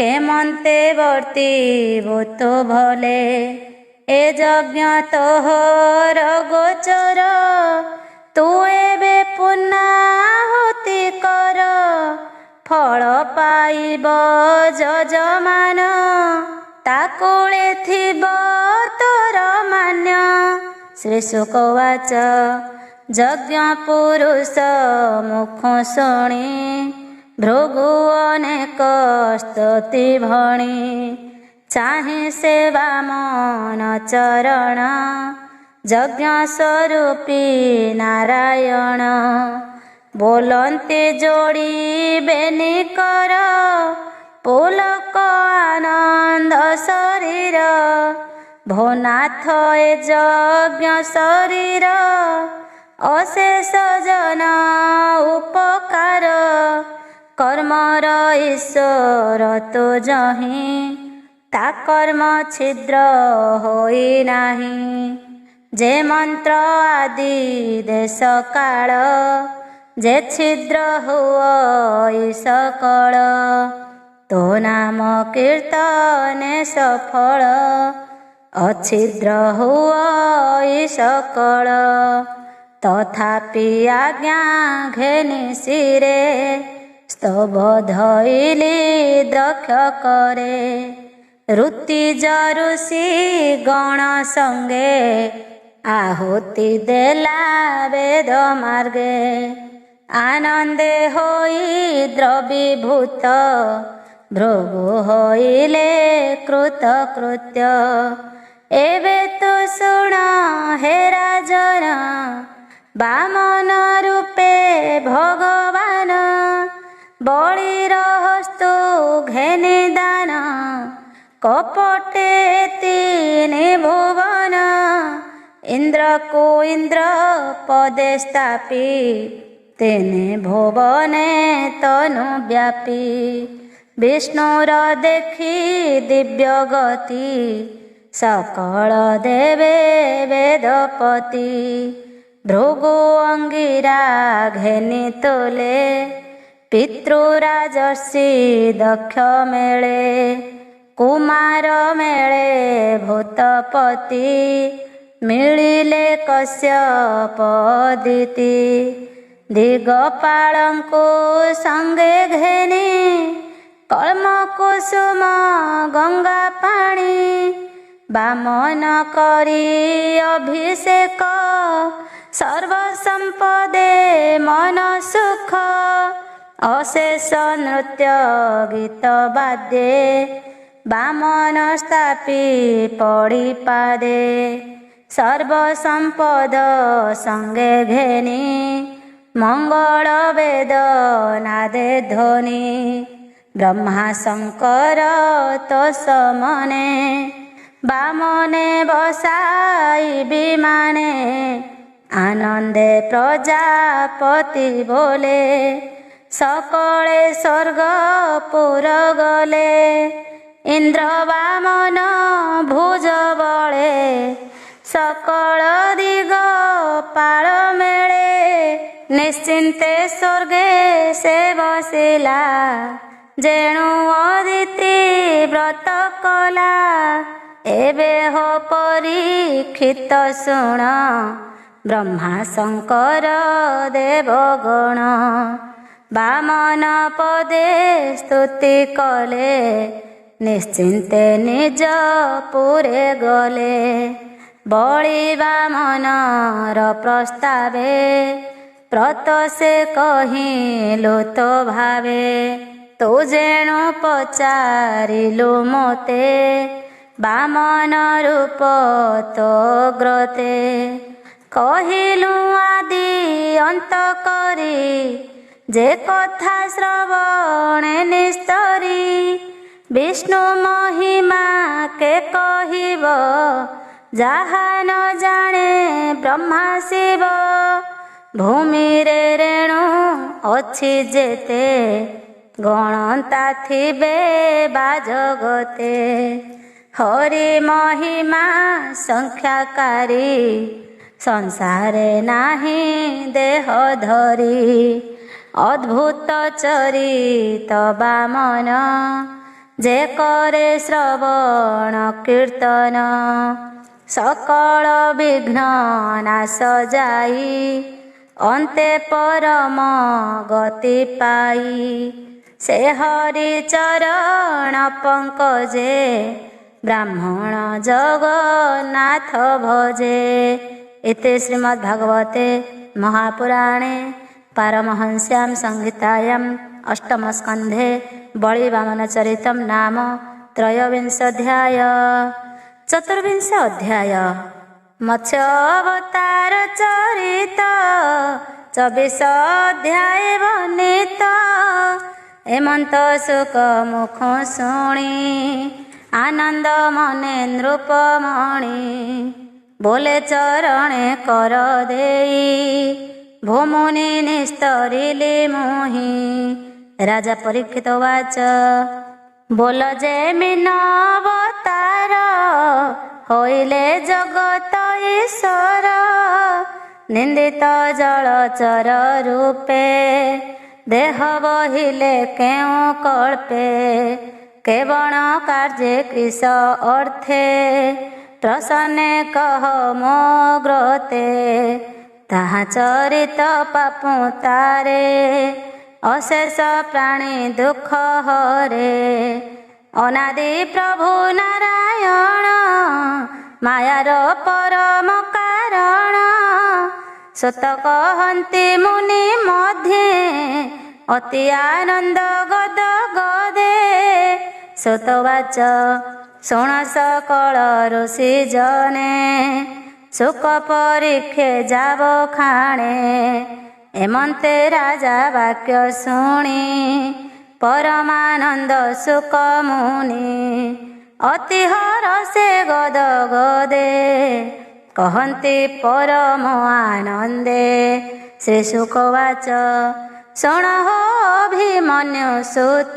କେମନ୍ତେ ବର୍ତ୍ତିବୁ ତୁ ଭଲେ ଏ ଯଜ୍ଞ ତୋହର ଗୋଚର ତୁ ଏବେ ପୁର୍ଣ୍ଣାହୁତି କର ଫଳ ପାଇବ ଯଜମାନ ତାକୁଳେ ଥିବ ତୋର ମାନ୍ୟ ଶ୍ରୀ ଶୁକବାଚ ଯଜ୍ଞ ପୁରୁଷ ମୁଖ ଶୁଣି ଭୃଗୁ ଅନେକ ସ୍ତୁତି ଭଣି ଚାହିଁ ସେ ବାମନ ଚରଣ ଯଜ୍ଞ ସ୍ୱରୂପୀ ନାରାୟଣ ବୋଲନ୍ତି ଯୋଡ଼ିବେନି କର ପୁଲକ ଆନନ୍ଦ ଶରୀର ଭୋନାଥ ଏ ଯଜ୍ଞ ଶରୀର ଅଶେଷ ଜନ ଉପକାର କର୍ମର ଈଶ୍ୱର ତୁ ଯହିଁ ତା କର୍ମ ଛିଦ୍ର ହୋଇ ନାହିଁ ଯେ ମନ୍ତ୍ର ଆଦି ଦେଶ କାଳ ଯେ ଛିଦ୍ର ହୁଅ ସକଳ ତୋ ନାମ କୀର୍ତ୍ତନେ ସଫଳ ଅଛିଦ୍ର ହୁଅ ସକଳ ତଥାପି ଆଜ୍ଞା ଘେନି ଶିରେ ସ୍ତବ ଧଇଲି ଦକ୍ଷ କରେ ଋତି ଜରୁଷି ଗଣ ସଙ୍ଗେ ଆହୁତି ଦେଲା ବେଦ ମାର୍ଗେ ଆନନ୍ଦେ ହୋଇ ଦ୍ରବୀଭୂତ ଭୃଗୁ ହୋଇଲେ କୃତକୃତ୍ୟ ଏବେ ତୁ ଶୁଣ ହେ ରାଜନ ବାମନ ରୂପେ ଭଗବାନ ବଳିର ହସ୍ତୁ ଘେନି ଦାନ କପଟେ ତିନି ଭୁବନ इंद्र को इंद्र पदे स्थापी तेने भुवने तनु व्यापी विष्णुर देखी दिव्य गति सकल देवे वेदपति भृगु अंगिरा घेनी तोले पितृराजर्षि दक्ष मेले कुमार मेले भूतपति मिलिले कश्यप दिति दिगपालंकु संगे घेनी कलम कुसुम गंगा पाणी बामन करी अभिषेक सर्व संपदे मन सुख अशेष नृत्य गीत वाद्ये बामन स्थापी पड़ी पादे सर्व संपद संगे घेनी मंगल वेद नादे ध्वनि ब्रह्मा शंकर तो समने बामने बसाई विमाने आनंदे प्रजापति बोले सकले स्वर्ग पुर गले इंद्र वामन भुज बले सकल दिग पाल मेले निश्चिंते स्वर्गे से बसिला जेणु अदिति व्रत कला एबे हो परीक्षित शुण ब्रह्मा शंकर देवगण बामन पदे स्तुति कले निश्चिंते निज पुरे गले बळी बामनर प्रस्तावे प्रतसे कहिलु तो भावे तू जेणु पचारिलु मोते बामन रूप तो ग्रते कहिलु आदि अंत करी जे कथा श्रवणे निस्तरी विष्णु महिमा के कहिब जहा न जाने ब्रह्मा शिव भूमि रे रेणु अछि जेते गणता थिबे बा जगते हरि महिमा संख्याकारी संसारे नाही देह धरी अद्भुत चरित बामन जे करे श्रवण कीर्तन सकल विघ्न नाश जाई अन्ते परम गति पाई से हरि चरण पंकजे ब्राह्मण जगन्नाथ भजे। इति श्रीमद्भागवते महापुराणे पारमहंस्यां संहितायां अष्टमस्कन्धे बलिवामनचरितं नाम त्रयोविंशोऽध्याय। चतुर्विंश अध्याय मत्स्य अवतार चरित 24 अध्याय वर्णित हेमंत सुख मुख शुणी आनंद मने नृपमणि बोले चरणे कर देई भूमुनि निस्तरिले मोहि। राजा परीक्षित वाच बोल जे मीन अवतार होइले जगत ईश्वर निंदित जलचर रूपे देह बहिले केउ कल्पे केवण कार्ये कृश अर्थे प्रसन्ने कह मो ग्रते ताहा चरित पापु तारे अशेष प्राणी दुख हरे अनादि प्रभु नारायण मायार परम कारण सत कहन्ति मुनि मध्ये अति आनंद गद गदे सतवाच शुण सकल ऋषि जने सुख परीक्षे जाव खाणे एमंते राजा वाक्य शुणी परमानंद सुख मुनि अति हरसे गद गदे कहन्ति परम आनन्दे। श्रीशुकवाच शृण हो अभिमन्यु सुत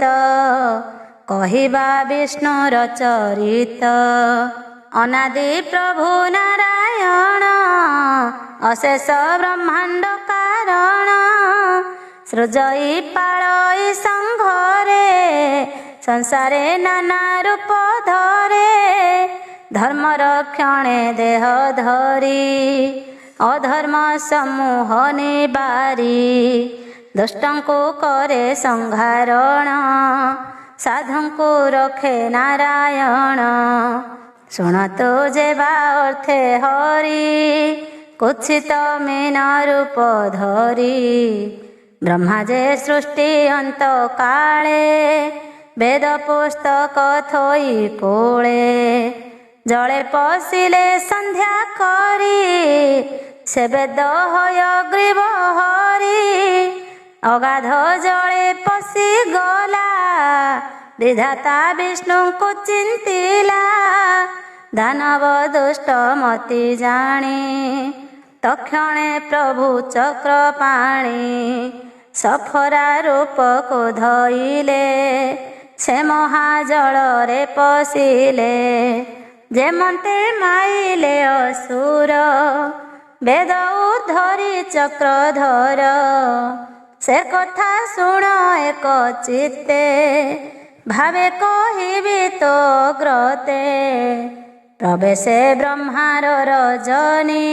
कहिबा विष्णुर चरित। अनादि प्रभु नारायण अशेष ब्रह्मांड कारण। सृजई पालई संघरे संसारे नाना रूप धरे। धर्म रक्षणे देह धरी अधर्म समूह निबारी। दुष्टंको करे संहारण साधुंको रखे नारायण। शुणतो जेबा अर्थे हरि कुत्सित मीन रूप धरी। ब्रह्मा जे सृष्टि अंत काले वेद पुस्तक थोई कोले। जले पशिले संध्या करी से वेद हय ग्रीव हरि। अगाध जले पशि गला विधाता विष्णु को चिंतिला। दानव दुष्ट मति जानी तक्षणे प्रभु चक्र पाणी। सफरा रूप को धइले से महाजल रे पशिले। जेमते माइले असुर वेद धरी चक्रधर। से कथा शुण एक चित्ते भावे कहिबी तो ग्रते। प्रवेशे ब्रह्मार रजनी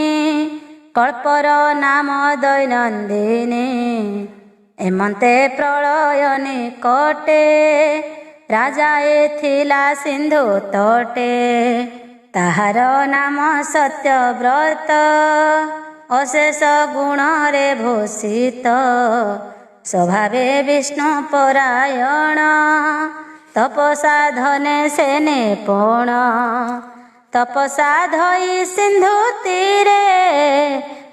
कल्पर नाम दैनन्दिनी। एमन्ते प्रलय निकटे राजा एथिला सिंधु तटे। ताहार नाम सत्यव्रत अशेष गुण रे भूषित। स्वभावे विष्णु परायण तपसाधने से निपुण। तपसा धई सिंधु तीरे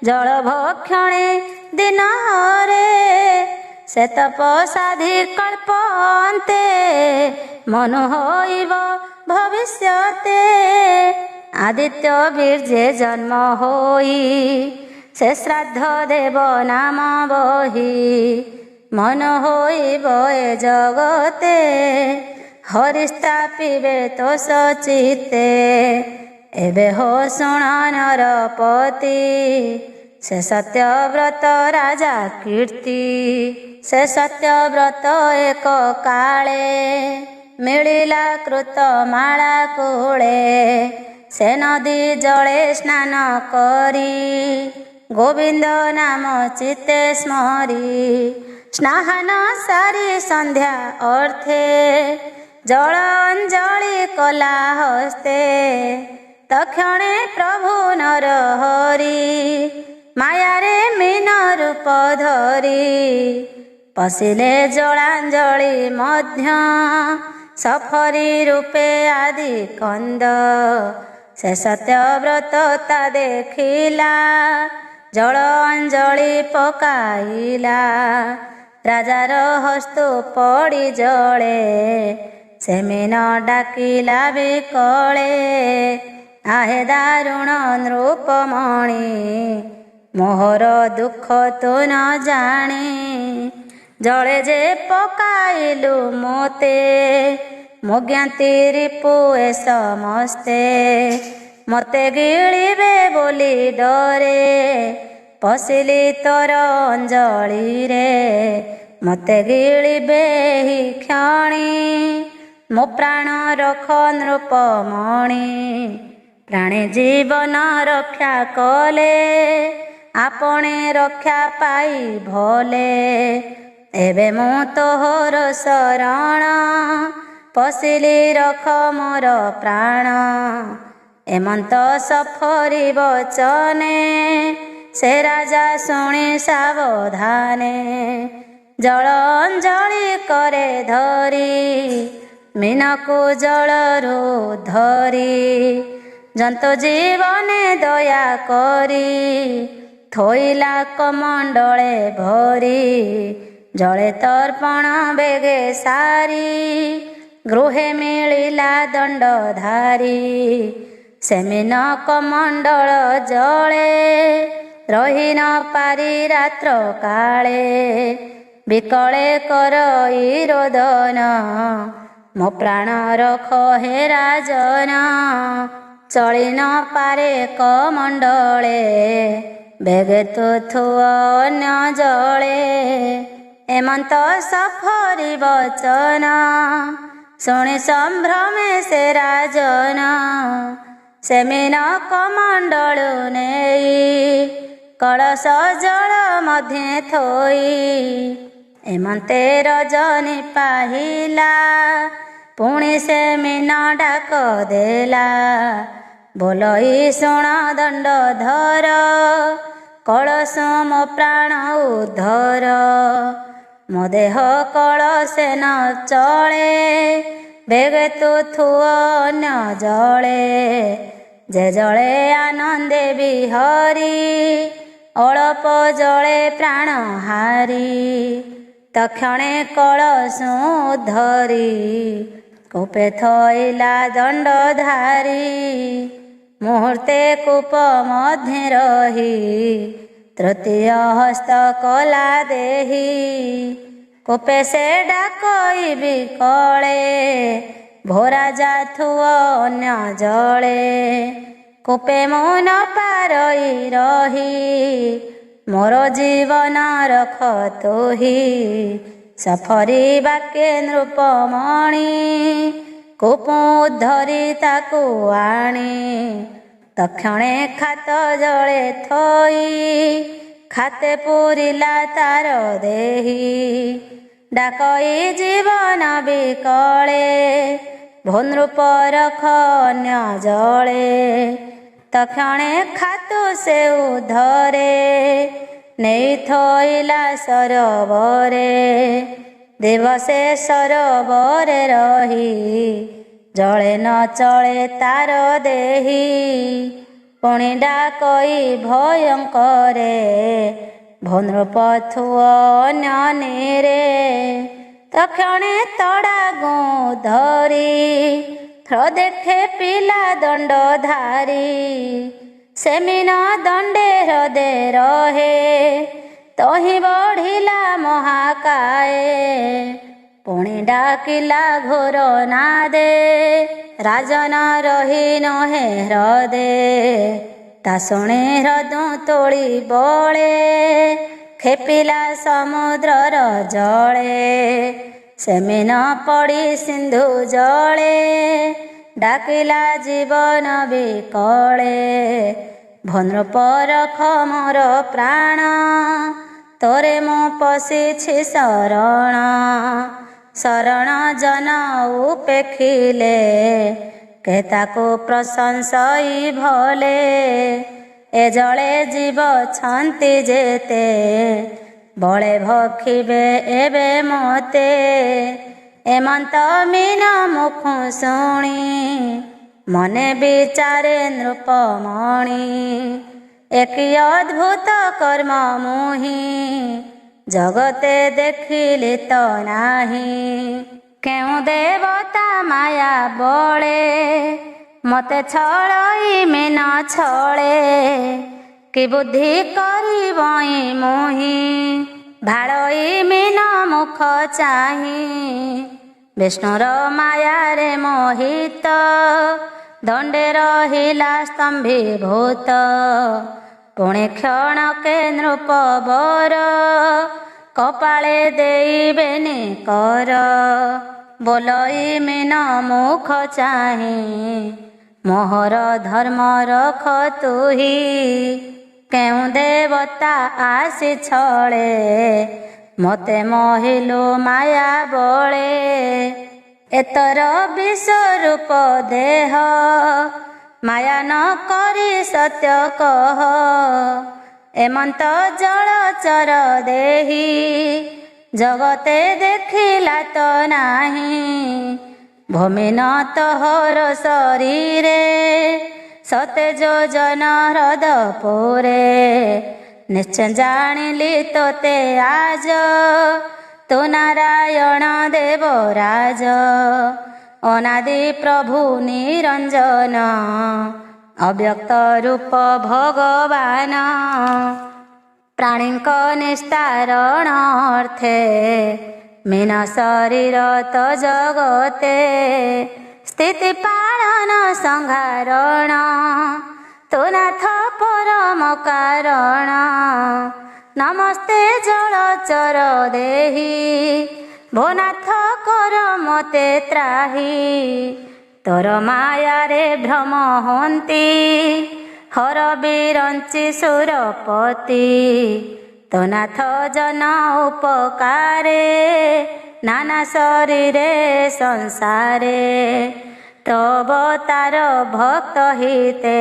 जल भक्षणे दिन हरे। से तपसाधि कल्प अन्ते मनु होइब भविष्यते। आदित्य बीर्जे जन्म होई से श्राद्ध देव नाम बही। मन होइब ए जगते हरिस्तापिबे तो सचिते। एबे हो शुण नरपति से सत्यव्रत राजा कीर्ति। से सत्यव्रत एक काले मिलिला कृत माला कूले। से नदी जले स्नान करी गोविंद नाम चित्ते स्मरी। स्नान सारी संध्या अर्थे जल अंजलि कला हस्ते। तक्षणे प्रभु नर हरि मायारे मीन रूप धरी। पशिले जलांजलि मध्य सफरी रूपे आदि कंद। से सत्यव्रत ता देखिला जल अंजलि पकाइला। राजार हस्त पड़ी जले से मीन डाकिला बिकले। आहे दारुण नृपमणि मोहर दुख तू न जानी। जले जे पकाइलु मोते मो ज्ञाति रिपु ए समस्ते। मते गिलिबे बोली डरे पशिली तोर अंजलि रे। मते गिलिबे ही क्षणी मो प्राण रख नृपमणि। प्राणे जीवन रक्षा कले आपणे रक्षा पाई भले। एबे मु तोहर शरण पशिली रख मोर प्राण। एमंत सफरी वचने से राजा शुणी सावधाने। जल अंजलि करे धरी मीनकु जलरू धरी। जंतु जीवने दया करी थोइला कमंडले भरी। जले तर्पण बेगे सारी गृहे मिलिला दंडधारी। ସେମିନ କମଣ୍ଡଳ ଜଳେ ରହି ନ ପାରି ରାତ୍ର କାଳେ ବିକଳେ କରଇ ରୋଦନ ମୋ ପ୍ରାଣ ରଖ ହେ ରାଜନ ଚଳି ନ ପାରେ କମଣ୍ଡଳେ ବେଗେ ତୁଥୁଅ ଅନ୍ୟ ଜଳେ ଏମନ୍ତ ସଫରି ବଚନ ଶୁଣି ସମ୍ଭ୍ରମେ ସେ ରାଜନ ସେମିନ କମଣ୍ଡଳୁ ନେଇ କଳସ ଜଳ ମଧ୍ୟେ ଥୋଇ ଏମନ୍ତେ ରଜନୀ ପାହିଲା ପୁଣି ସେମିନ ଡାକ ଦେଲା ବୋଲଇ ଶୁଣ ଦଣ୍ଡଧର କଳସ ମୋ ପ୍ରାଣ ଉଦ୍ଧର ମୋ ଦେହ କଳସେ ନ ଚଳେ ବେଗେ ତୁଥୁଅ ଅନ୍ୟ ଜଳେ ଯେ ଜଳେ ଆନନ୍ଦେ ବିହରି ଅଳପ ଜଳେ ପ୍ରାଣ ହାରି ତକ୍ଷଣେ କଳସ ଧରି କୂପେ ଥୋଇଲା ଦଣ୍ଡଧାରୀ ମୁହୂର୍ତ୍ତେ କୂପ ମଧ୍ୟେ ରହି ତୃତୀୟ ହସ୍ତ କଲା ଦେହି କୂପେ ସେ ଡାକଇ ବିକଳେ ଭୋରା ଯାଥୁଅ ଅନ୍ୟ ଜଳେ କୂପେ ମୁଁ ନ ପାରଇ ରହି ମୋର ଜୀବନ ରଖ ତୁହି ସଫରି ବାକେ ନୃପମଣି କୂପ ଧରି ତାକୁ ଆଣି ତକ୍ଷଣେ ଖାତ ଜଳେ ଥୋଇ ଖାତେ ପୁରିଲା ତାର ଦେହି ଡାକଇ ଜୀବନ ବିକଳେ ଭୂନୃପ ରଖ ଅନ୍ୟ ଜଳେ ତକ୍ଷଣେ ଖାତୁ ସେ ଉଧରେ ନେଇ ଥୋଇଲା ସରୋବରେ ଦିବସେ ସରୋବରେ ରହି ଜଳେ ନ ଚଳେ ତାର ଦେହି ପୁଣି ଡାକଇ ଭୟଙ୍କରେ ଭୂନୃପଥୁଅ ଅନ୍ୟନରେ ତକ୍ଷଣେ ତଡ଼ାଗୁ ଧରି ହ୍ରଦେ ପିଲା ଦଣ୍ଡଧାରୀ ସେମିନ ଦଣ୍ଡେ ହ୍ରଦେ ରହେ ତହିଁ ବଢ଼ିଲା ମହାକାଏ ପୁଣି ଡାକିଲା ଘୋର ନାଦେ ରାଜନ ରହି ନହେ ହ୍ରଦେ ତା ଶୁଣି ହ୍ରଦ ତୋଳି ବଳେ ଖେପିଲା ସମୁଦ୍ରର ଜଳେ ସେମିନ ପଡ଼ି ସିନ୍ଧୁ ଜଳେ ଡାକିଲା ଜୀବନ ବିକଳେ ଭୂନୃପ ରଖ ମୋର ପ୍ରାଣ ତୋରେ ମୁଁ ପଶିଛି ଶରଣ ଶରଣ ଜନ ଉପେକ୍ଷିଲେ କେ ତାକୁ ପ୍ରଶଂସଇ ଭଲେ ଏ ଜଳେ ଜୀବ ଛନ୍ତି ଯେତେ ବଳେ ଭକ୍ଷିବେ ଏବେ ମୋତେ ଏମନ୍ତ ମୀନ ମୁଖ ଶୁଣି ମନେ ବିଚାରେ ନୃପମଣି ଏକି ଅଦ୍ଭୁତ କର୍ମ ମୁହିଁ ଜଗତେ ଦେଖିଲି ତ ନାହିଁ କେଉଁ ଦେବତା ମାୟା ବଳେ ମତେ ଛଳଇ ମୀନ ଛଳେ କି ବୁଦ୍ଧି କରିବଇ ମୁହିଁ ଭାଳଇ ମୀନ ମୁଖ ଚାହିଁ ବିଷ୍ଣୁର ମାୟାରେ ମୋହିତ ଦଣ୍ଡେ ରହିଲା ସ୍ତମ୍ଭୀଭୂତ ପୁଣି କ୍ଷଣକେ ନୃପବର କପାଳେ ଦେଇବେନି କର ବୋଲଇ ମୀନ ମୁଖ ଚାହିଁ ମୋହର ଧର୍ମ ରଖ ତୁହି କେଉଁ ଦେବତା ଆସି ଛଳେ ମୋତେ ମୋହିଲୁ ମାୟା ବଳେ ଏତର ବିଶ୍ୱରୂପ ଦେହ ମାୟା ନ କରି ସତ୍ୟ କହ ଏମନ୍ତ ଜଳଚର ଦେହି ଜଗତେ ଦେଖିଲା ତ ନାହିଁ ଭୂମି ନ ତୋହର ଶରୀରେ ସତେ ଯୋଜନ ହ୍ରଦ ପୁରେ ନିଶ୍ଚୟ ଜାଣିଲି ତୋତେ ଆଜ ତୁ ନାରାୟଣ ଦେବରାଜ ଅନାଦି ପ୍ରଭୁ ନିରଞ୍ଜନ अव्यक्त रूप भगवान प्राणीଙ୍କ निस्तारण अर्थे मीन शरीर तो जगते स्थिति पालन संहारण तो नाथ परम कारण नमस्ते जलचर देहि भोनाथ कर मते त्राही तोर माया रे भ्रम हंती हर बिरंची सुरपति तो नाथ जन उपकारे नाना शरीरे संसारे तब तार भक्त हिते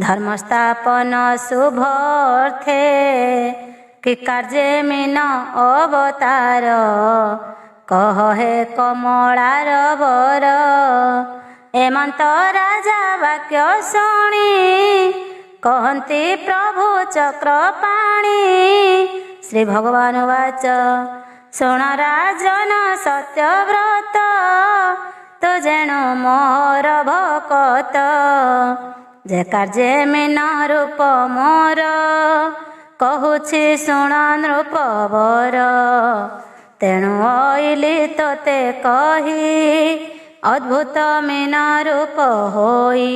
धर्म स्थापन शुभर्थे कि कार्य मीन अवतार कह हे कमलार बर एमंत राजा वाक्य शुणी कहती प्रभु चक्रपाणी श्री भगवान वाच शुण राजन सत्यव्रत तो जेणु मोर भकत जे कार्य मीन रूप मोर कहूछि शुण नृपवर तेणु अइली तोते कही अद्भुत मीन रूप होई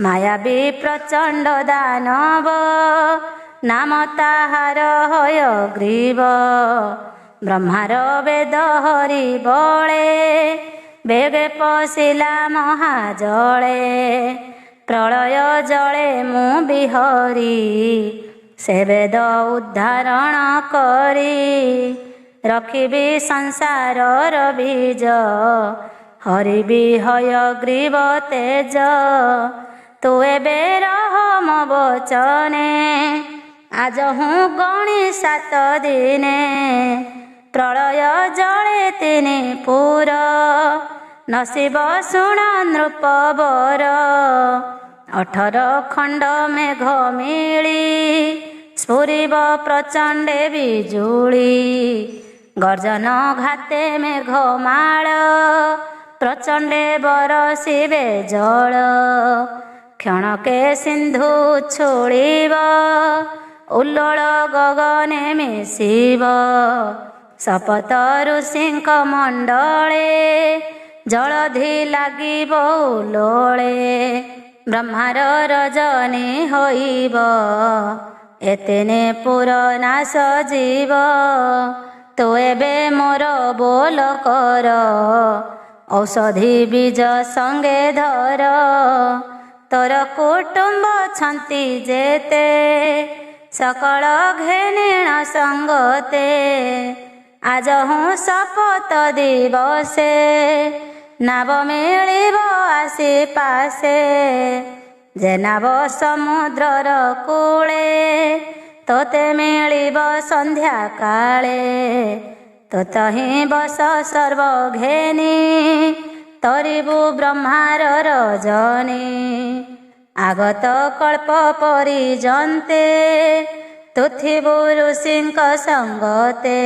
मायावी प्रचंड दानव नाम ताहार हयग्रीव ब्रह्मार वेद हरि बळे बेगे पशिला महाजळे प्रलय जळे मु बिहरी से वेद उद्धारण करी रखिबी संसारर बीज हरिबी हयग्रीव तेज तू एबे रह मो वचने आज हूँ गणी 7 दिने प्रलय जळे 3 पुर नसीब शुण नृपवर 18 खंड मेघ मिली स्फुरिब प्रचंडे बिजुली गर्जन घाते मेघमाळ प्रचंडे बरसिबे जल क्षणके सिंधु छोड़िब उल्लोल गगने मिशिब सपत ऋषिंक मंडले जलधि लागिब उल्लोले ब्रह्मार रजनी होइब एतेने पुर नाश जीव तो एबे मोर बोल कर औषधि बीज संगे धर तोर कुटुंब छंती जेते सकल घेनिण संगते आज हूँ शपथ दिवसे नाव मिलिब आसी पासे जे नाव समुद्रर कूले तोते मिलिब संध्या काले तोतहि बस सर्व घेनी तरिबु ब्रह्मार रजनी आगत कल्प परिजन्ते तुथिबु ऋषिंक संगते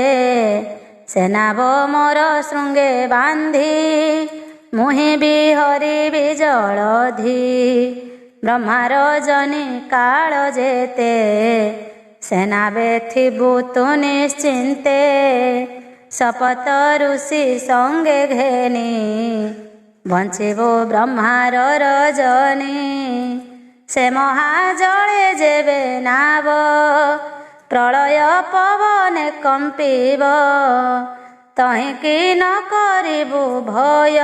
सेनाब मोर शृंगे बांधी मुहि बिहरिबि जलधि ब्रह्मार जनी काल जेते सेनाबे थिबु तु निश्चिन्ते शपथ ऋषि संगे घेनी बंचिबु ब्रह्मार रजनी से महाजले जेबे नाव प्रलय पवन कंपिब तहि कि न करिबु भय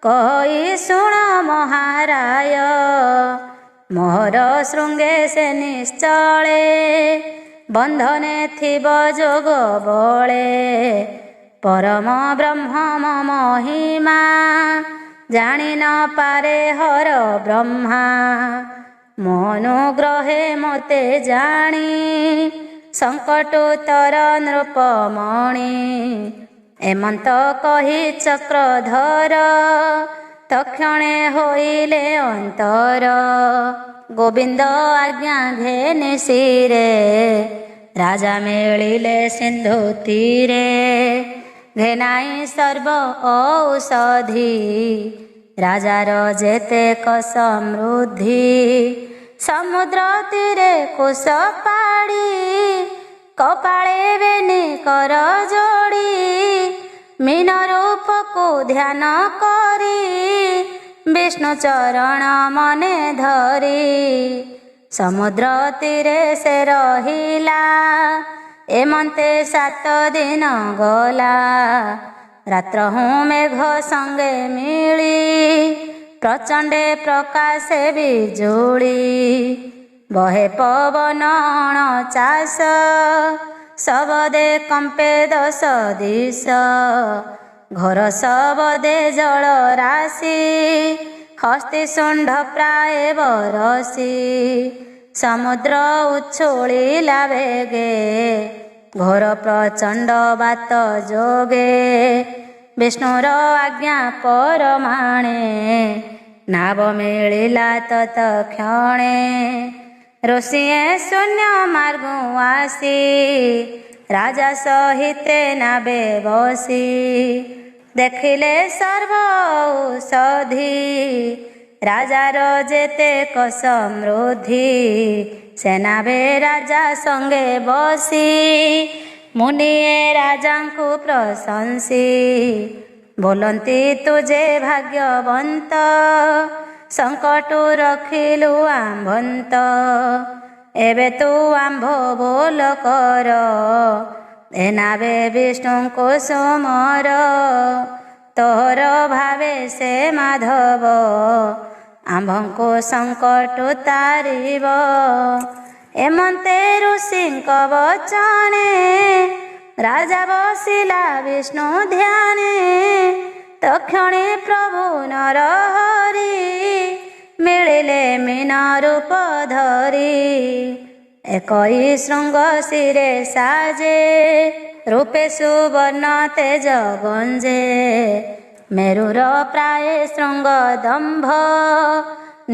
कहि शुण महाराय मोहर शृंगे से निश्चले बंधने थिब जोग बळे परम ब्रह्म महिमा जानी न पारे हर ब्रह्मा मनुग्रहे मते जानी संकटोत्तर नृपमणि एमंत कही चक्रधर तक्षणे होइले अंतर गोविंद आज्ञा घेनि शिरे राजा मेलिले सिंधु तीरे घेनाई सर्व औषधि ରାଜାର ଯେତେକ ସମୃଦ୍ଧି ସମୁଦ୍ର ତୀରେ କୁଶ ପାଡ଼ି କପାଳେ ବେନି କର ଯୋଡ଼ି ମୀନ ରୂପକୁ ଧ୍ୟାନ କରି ବିଷ୍ଣୁ ଚରଣ ମନେ ଧରି ସମୁଦ୍ର ତୀରେ ସେ ରହିଲା ଏମନ୍ତେ 7 ଦିନ ଗଲା। ରାତ୍ର ହୁଁ ମେଘ ସଙ୍ଗେ ମିଳି ପ୍ରଚଣ୍ଡେ ପ୍ରକାଶେ ବିଜୁଳି ବହେ ପବନ ଅଣଚାଶ ଶବଦେ କମ୍ପେ 10 ଦିଶ ଘୋର ଶବଦେ ଜଳ ରାଶି ହସ୍ତି ଶୁଣ୍ଢ ପ୍ରାୟ ବରସି ସମୁଦ୍ର ଉଛୁଳିଲା ବେଗେ ଘୋର ପ୍ରଚଣ୍ଡ ବାତ ଯୋଗେ ବିଷ୍ଣୁର ଆଜ୍ଞା ପରମାଣେ ନାବ ମିଳିଲା ତତ୍କ୍ଷଣେ ଋଷିଏ ଶୂନ୍ୟ ମାର୍ଗ ଆସି ରାଜା ସହିତେ ନାବେ ବସି ଦେଖିଲେ ସର୍ବ ଔଷଧି ରାଜାର ଯେତେକ ସମୃଦ୍ଧି ସେନାବେ ରାଜା ସଙ୍ଗେ ବସି ମୁନିଏ ରାଜାଙ୍କୁ ପ୍ରଶଂସି ବୋଲନ୍ତି ତୁଜେ ଭାଗ୍ୟବନ୍ତ ସଙ୍କଟୁ ରଖିଲୁ ଆମ୍ଭନ୍ତ ଏବେ ତୁ ଆମ୍ଭ ବୋଲ କର ଏନାବେ ବିଷ୍ଣୁଙ୍କୁ ସୁମର ତୋର ଭାବେ ସେ ମାଧବ ଆମ୍ଭଙ୍କୁ ସଙ୍କଟୁ ତାରିବ। ଏମନ୍ତେ ଋଷିଙ୍କ ବଚନେ ରାଜା ବସିଲା ବିଷ୍ଣୁ ଧ୍ୟାନେ ତକ୍ଷଣେ ପ୍ରଭୁ ନର ହରି ମିଳିଲେ ମୀନ ରୂପ ଧରି ଏକଇ ଶୃଙ୍ଗ ଶିରେ ସାଜେ ରୂପେ ସୁବର୍ଣ୍ଣ ତେଜ ଗଞ୍ଜେ ମେରୁର ପ୍ରାୟ ଶୃଙ୍ଗ ଦମ୍ଭ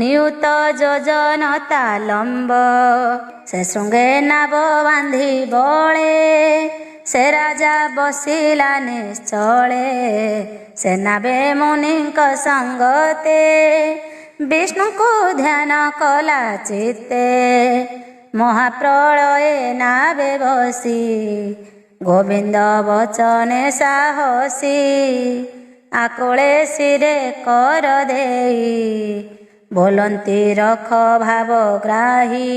ନିୟୁତ ଯୋଜନତା ଲମ୍ବ ସେ ଶୃଙ୍ଗେ ନାବ ବାନ୍ଧି ବଳେ ସେ ରାଜା ବସିଲା ନିଶ୍ଚଳେ ସେ ନାବେ ମୁନିଙ୍କ ସଙ୍ଗତେ ବିଷ୍ଣୁଙ୍କୁ ଧ୍ୟାନ କଲା ଚିତ୍ତେ ମହାପ୍ରଳୟେ ନାବେ ବସି ଗୋବିନ୍ଦ ବଚନେ ସାହସୀ ଆକୁଳେ ଶିରେ କର ଦେଇ ବୋଲନ୍ତି ରଖ ଭାବ ଗ୍ରାହୀ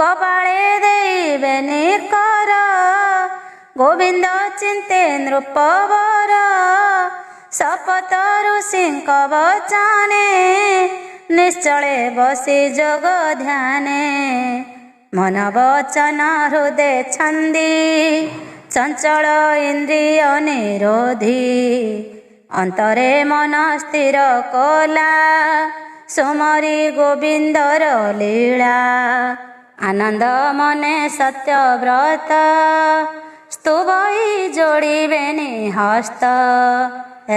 କପାଳେ ଦେଇବେନି କର ଗୋବିନ୍ଦ ଚିନ୍ତେ ନୃପବର ଶପଥ ଋଷିଙ୍କ ବଚନେ ନିଶ୍ଚଳେ ବସି ଯୋଗ ଧ୍ୟାନେ ମନ ବଚନ ହୃଦେ ଛନ୍ଦି ଚଞ୍ଚଳ ଇନ୍ଦ୍ରିୟ ନିରୋଧୀ ଅନ୍ତରେ ମନ ସ୍ଥିର କଲା ସୁମରି ଗୋବିନ୍ଦର ଲୀଳା ଆନନ୍ଦ ମନେ ସତ୍ୟବ୍ରତ ସ୍ତୁବଇ ଯୋଡ଼ିବେନି ହସ୍ତ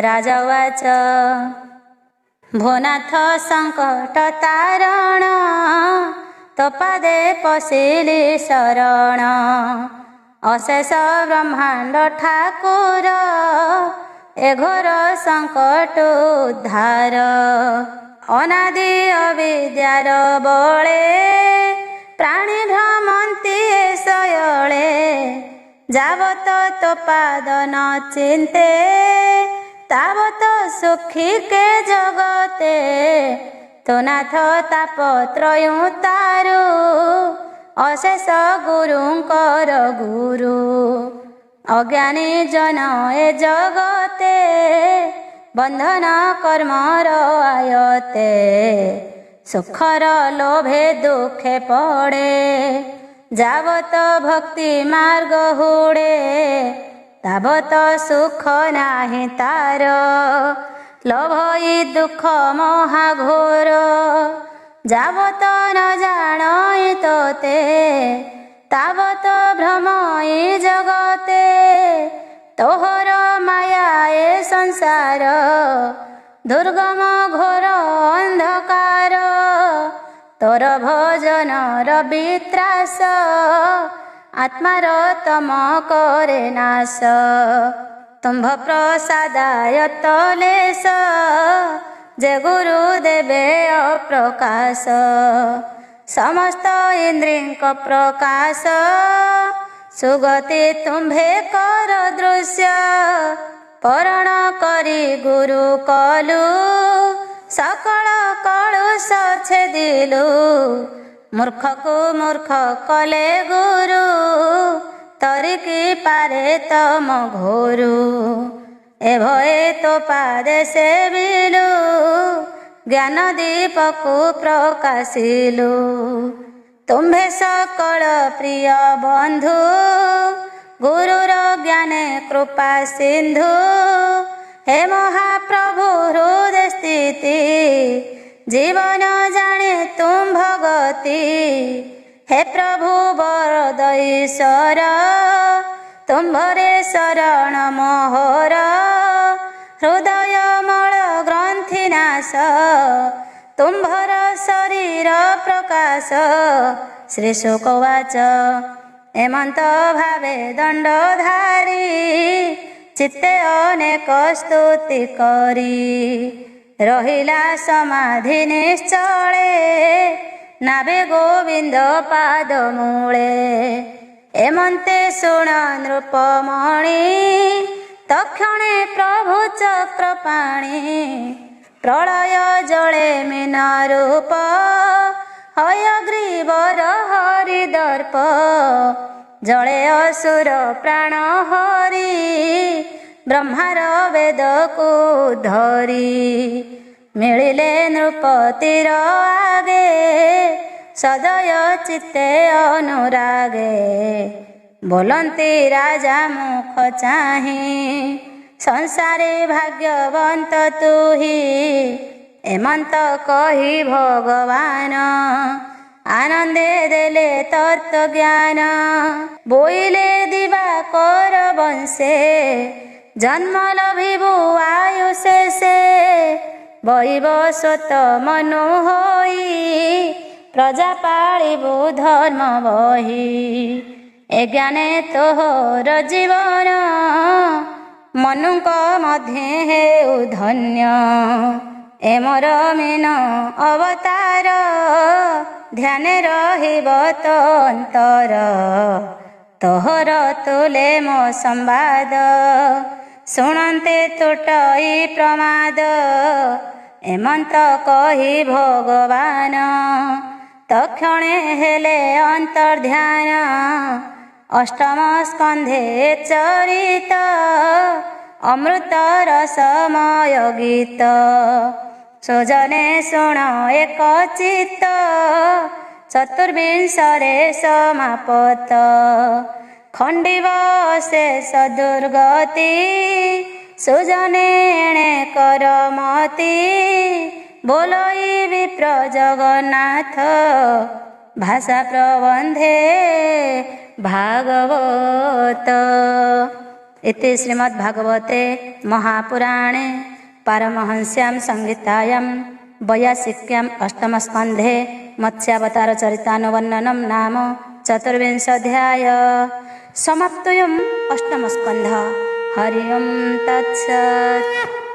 ରାଜବାଚ ଭୋନାଥ ସଙ୍କଟ ତାରଣ ତୋପାଦେ ପଶିଲି ଶରଣ ଅଶେଷ ବ୍ରହ୍ମାଣ୍ଡ ଠାକୁର ଏ ଘୋର ସଙ୍କଟ ଉଦ୍ଧାର ଅନାଦି ଅବିଦ୍ୟାର ବଳେ ପ୍ରାଣୀ ଭ୍ରମନ୍ତି ଏ ଶୟଳେ ଯାବତ ତୋପାଦ ନ ଚିନ୍ତେ ତାବତ ସୁଖୀ କେ ଜଗତେ ତୋନାଥ ତାପତ୍ରୟୁ ତାରୁ ଅଶେଷ ଗୁରୁଙ୍କର ଗୁରୁ ଅଜ୍ଞାନୀ ଜନ ଏ ଜଗତେ ବନ୍ଧନ କର୍ମର ଆୟତେ ସୁଖର ଲୋଭେ ଦୁଃଖେ ପଡ଼େ ଯାବତ ଭକ୍ତି ମାର୍ଗ ହୁଡ଼େ ତାବତ ସୁଖ ନାହିଁ ତାର ଲୋଭଇ ଦୁଃଖ ମହାଘୋର ଯାବତ ନ ଜାଣଇ ତୋତେ ତାବତ ଭ୍ରମଇ ଜଗତେ ତୋହର ମାୟା ଏ ସଂସାର ଦୁର୍ଗମ ଘୋର ଅନ୍ଧକାର ତୋର ଭଜନର ବିତ୍ରାସ ଆତ୍ମାର ତମ କରେ ନାଶ ତୁମ୍ଭ ପ୍ରସାଦାୟ ତଲେଶ जे गुरु देवे अप्रकाश समस्त इंद्रियक प्रकाश सुगति तुम्भे कर दृश्य परण करी गुरु कलु सकल कलुष छेदिलु मूर्ख को मूर्ख कले गुरु तरिकी पारे तम घोरु एभये तो पादे सेविलु ज्ञान दीपकु प्रकाशिलु तुम्भे सकल प्रिय बंधु गुरुर ज्ञाने कृपा सिंधु हे महाप्रभु हृदय स्थिति जीवन जाने तुम भगति हे प्रभु वरद ईश्वर तुम्भरे शरण मोहर हृदय मल ग्रंथि नाश तुम्भर शरीर प्रकाश श्री शुकवाच एमंत भावे दंडधारी चित्ते अनेक स्तुति करी रहिला समाधि निश्चले नाभे गोविंद पाद मूले एमंते शुण नृपमणि तक्षणे प्रभु चक्रपाणि प्रलय जले मीन रूप हयग्रीवर हरिदर्प जले असुर प्राण हरि ब्रह्मार वेद को धरी मिलिले नृपतिर आगे सदय चित्ते अनुरागे बोलंती राजा मुख चाहि संसारे भाग्यवंत तू ही एमंत कही भगवान आनंदे देले तत्व ज्ञान बोइले दिवाकर वंशे जन्म लभिबु आयुषे से वैवस्वत मनु होई प्रजा पालिबु धर्म बही ए ज्ञाने तोहर जीवन मनुक मध्य हेउ धन्य ए मोर मीन अवतार ध्यान रहिब तो अंतर तोहर तुले मो संवाद शुणन्ते तुटई प्रमाद एमंत कही भगवान तक्षणे हेले अंतर्ध्यान अष्टम स्कंधे चरित अमृत रसमय गीत सुजने शुण एक चित्त चतुर्विंशरे समापत खंडिव शेष दुर्गति सुजने करमति बोलई विप्र जगन्नाथ भाषा प्रबंधे भागवत। इति श्रीमद्भागवते महापुराणे पारमहंस्यां संहितायां 82 अष्टमस्कन्धे मत्स्यावतार चरितानुवर्णनं नाम चतुर्विंशोऽध्याय समाप्तोऽयम् अष्टमस्कन्धः। हरि ओं तत्सत्।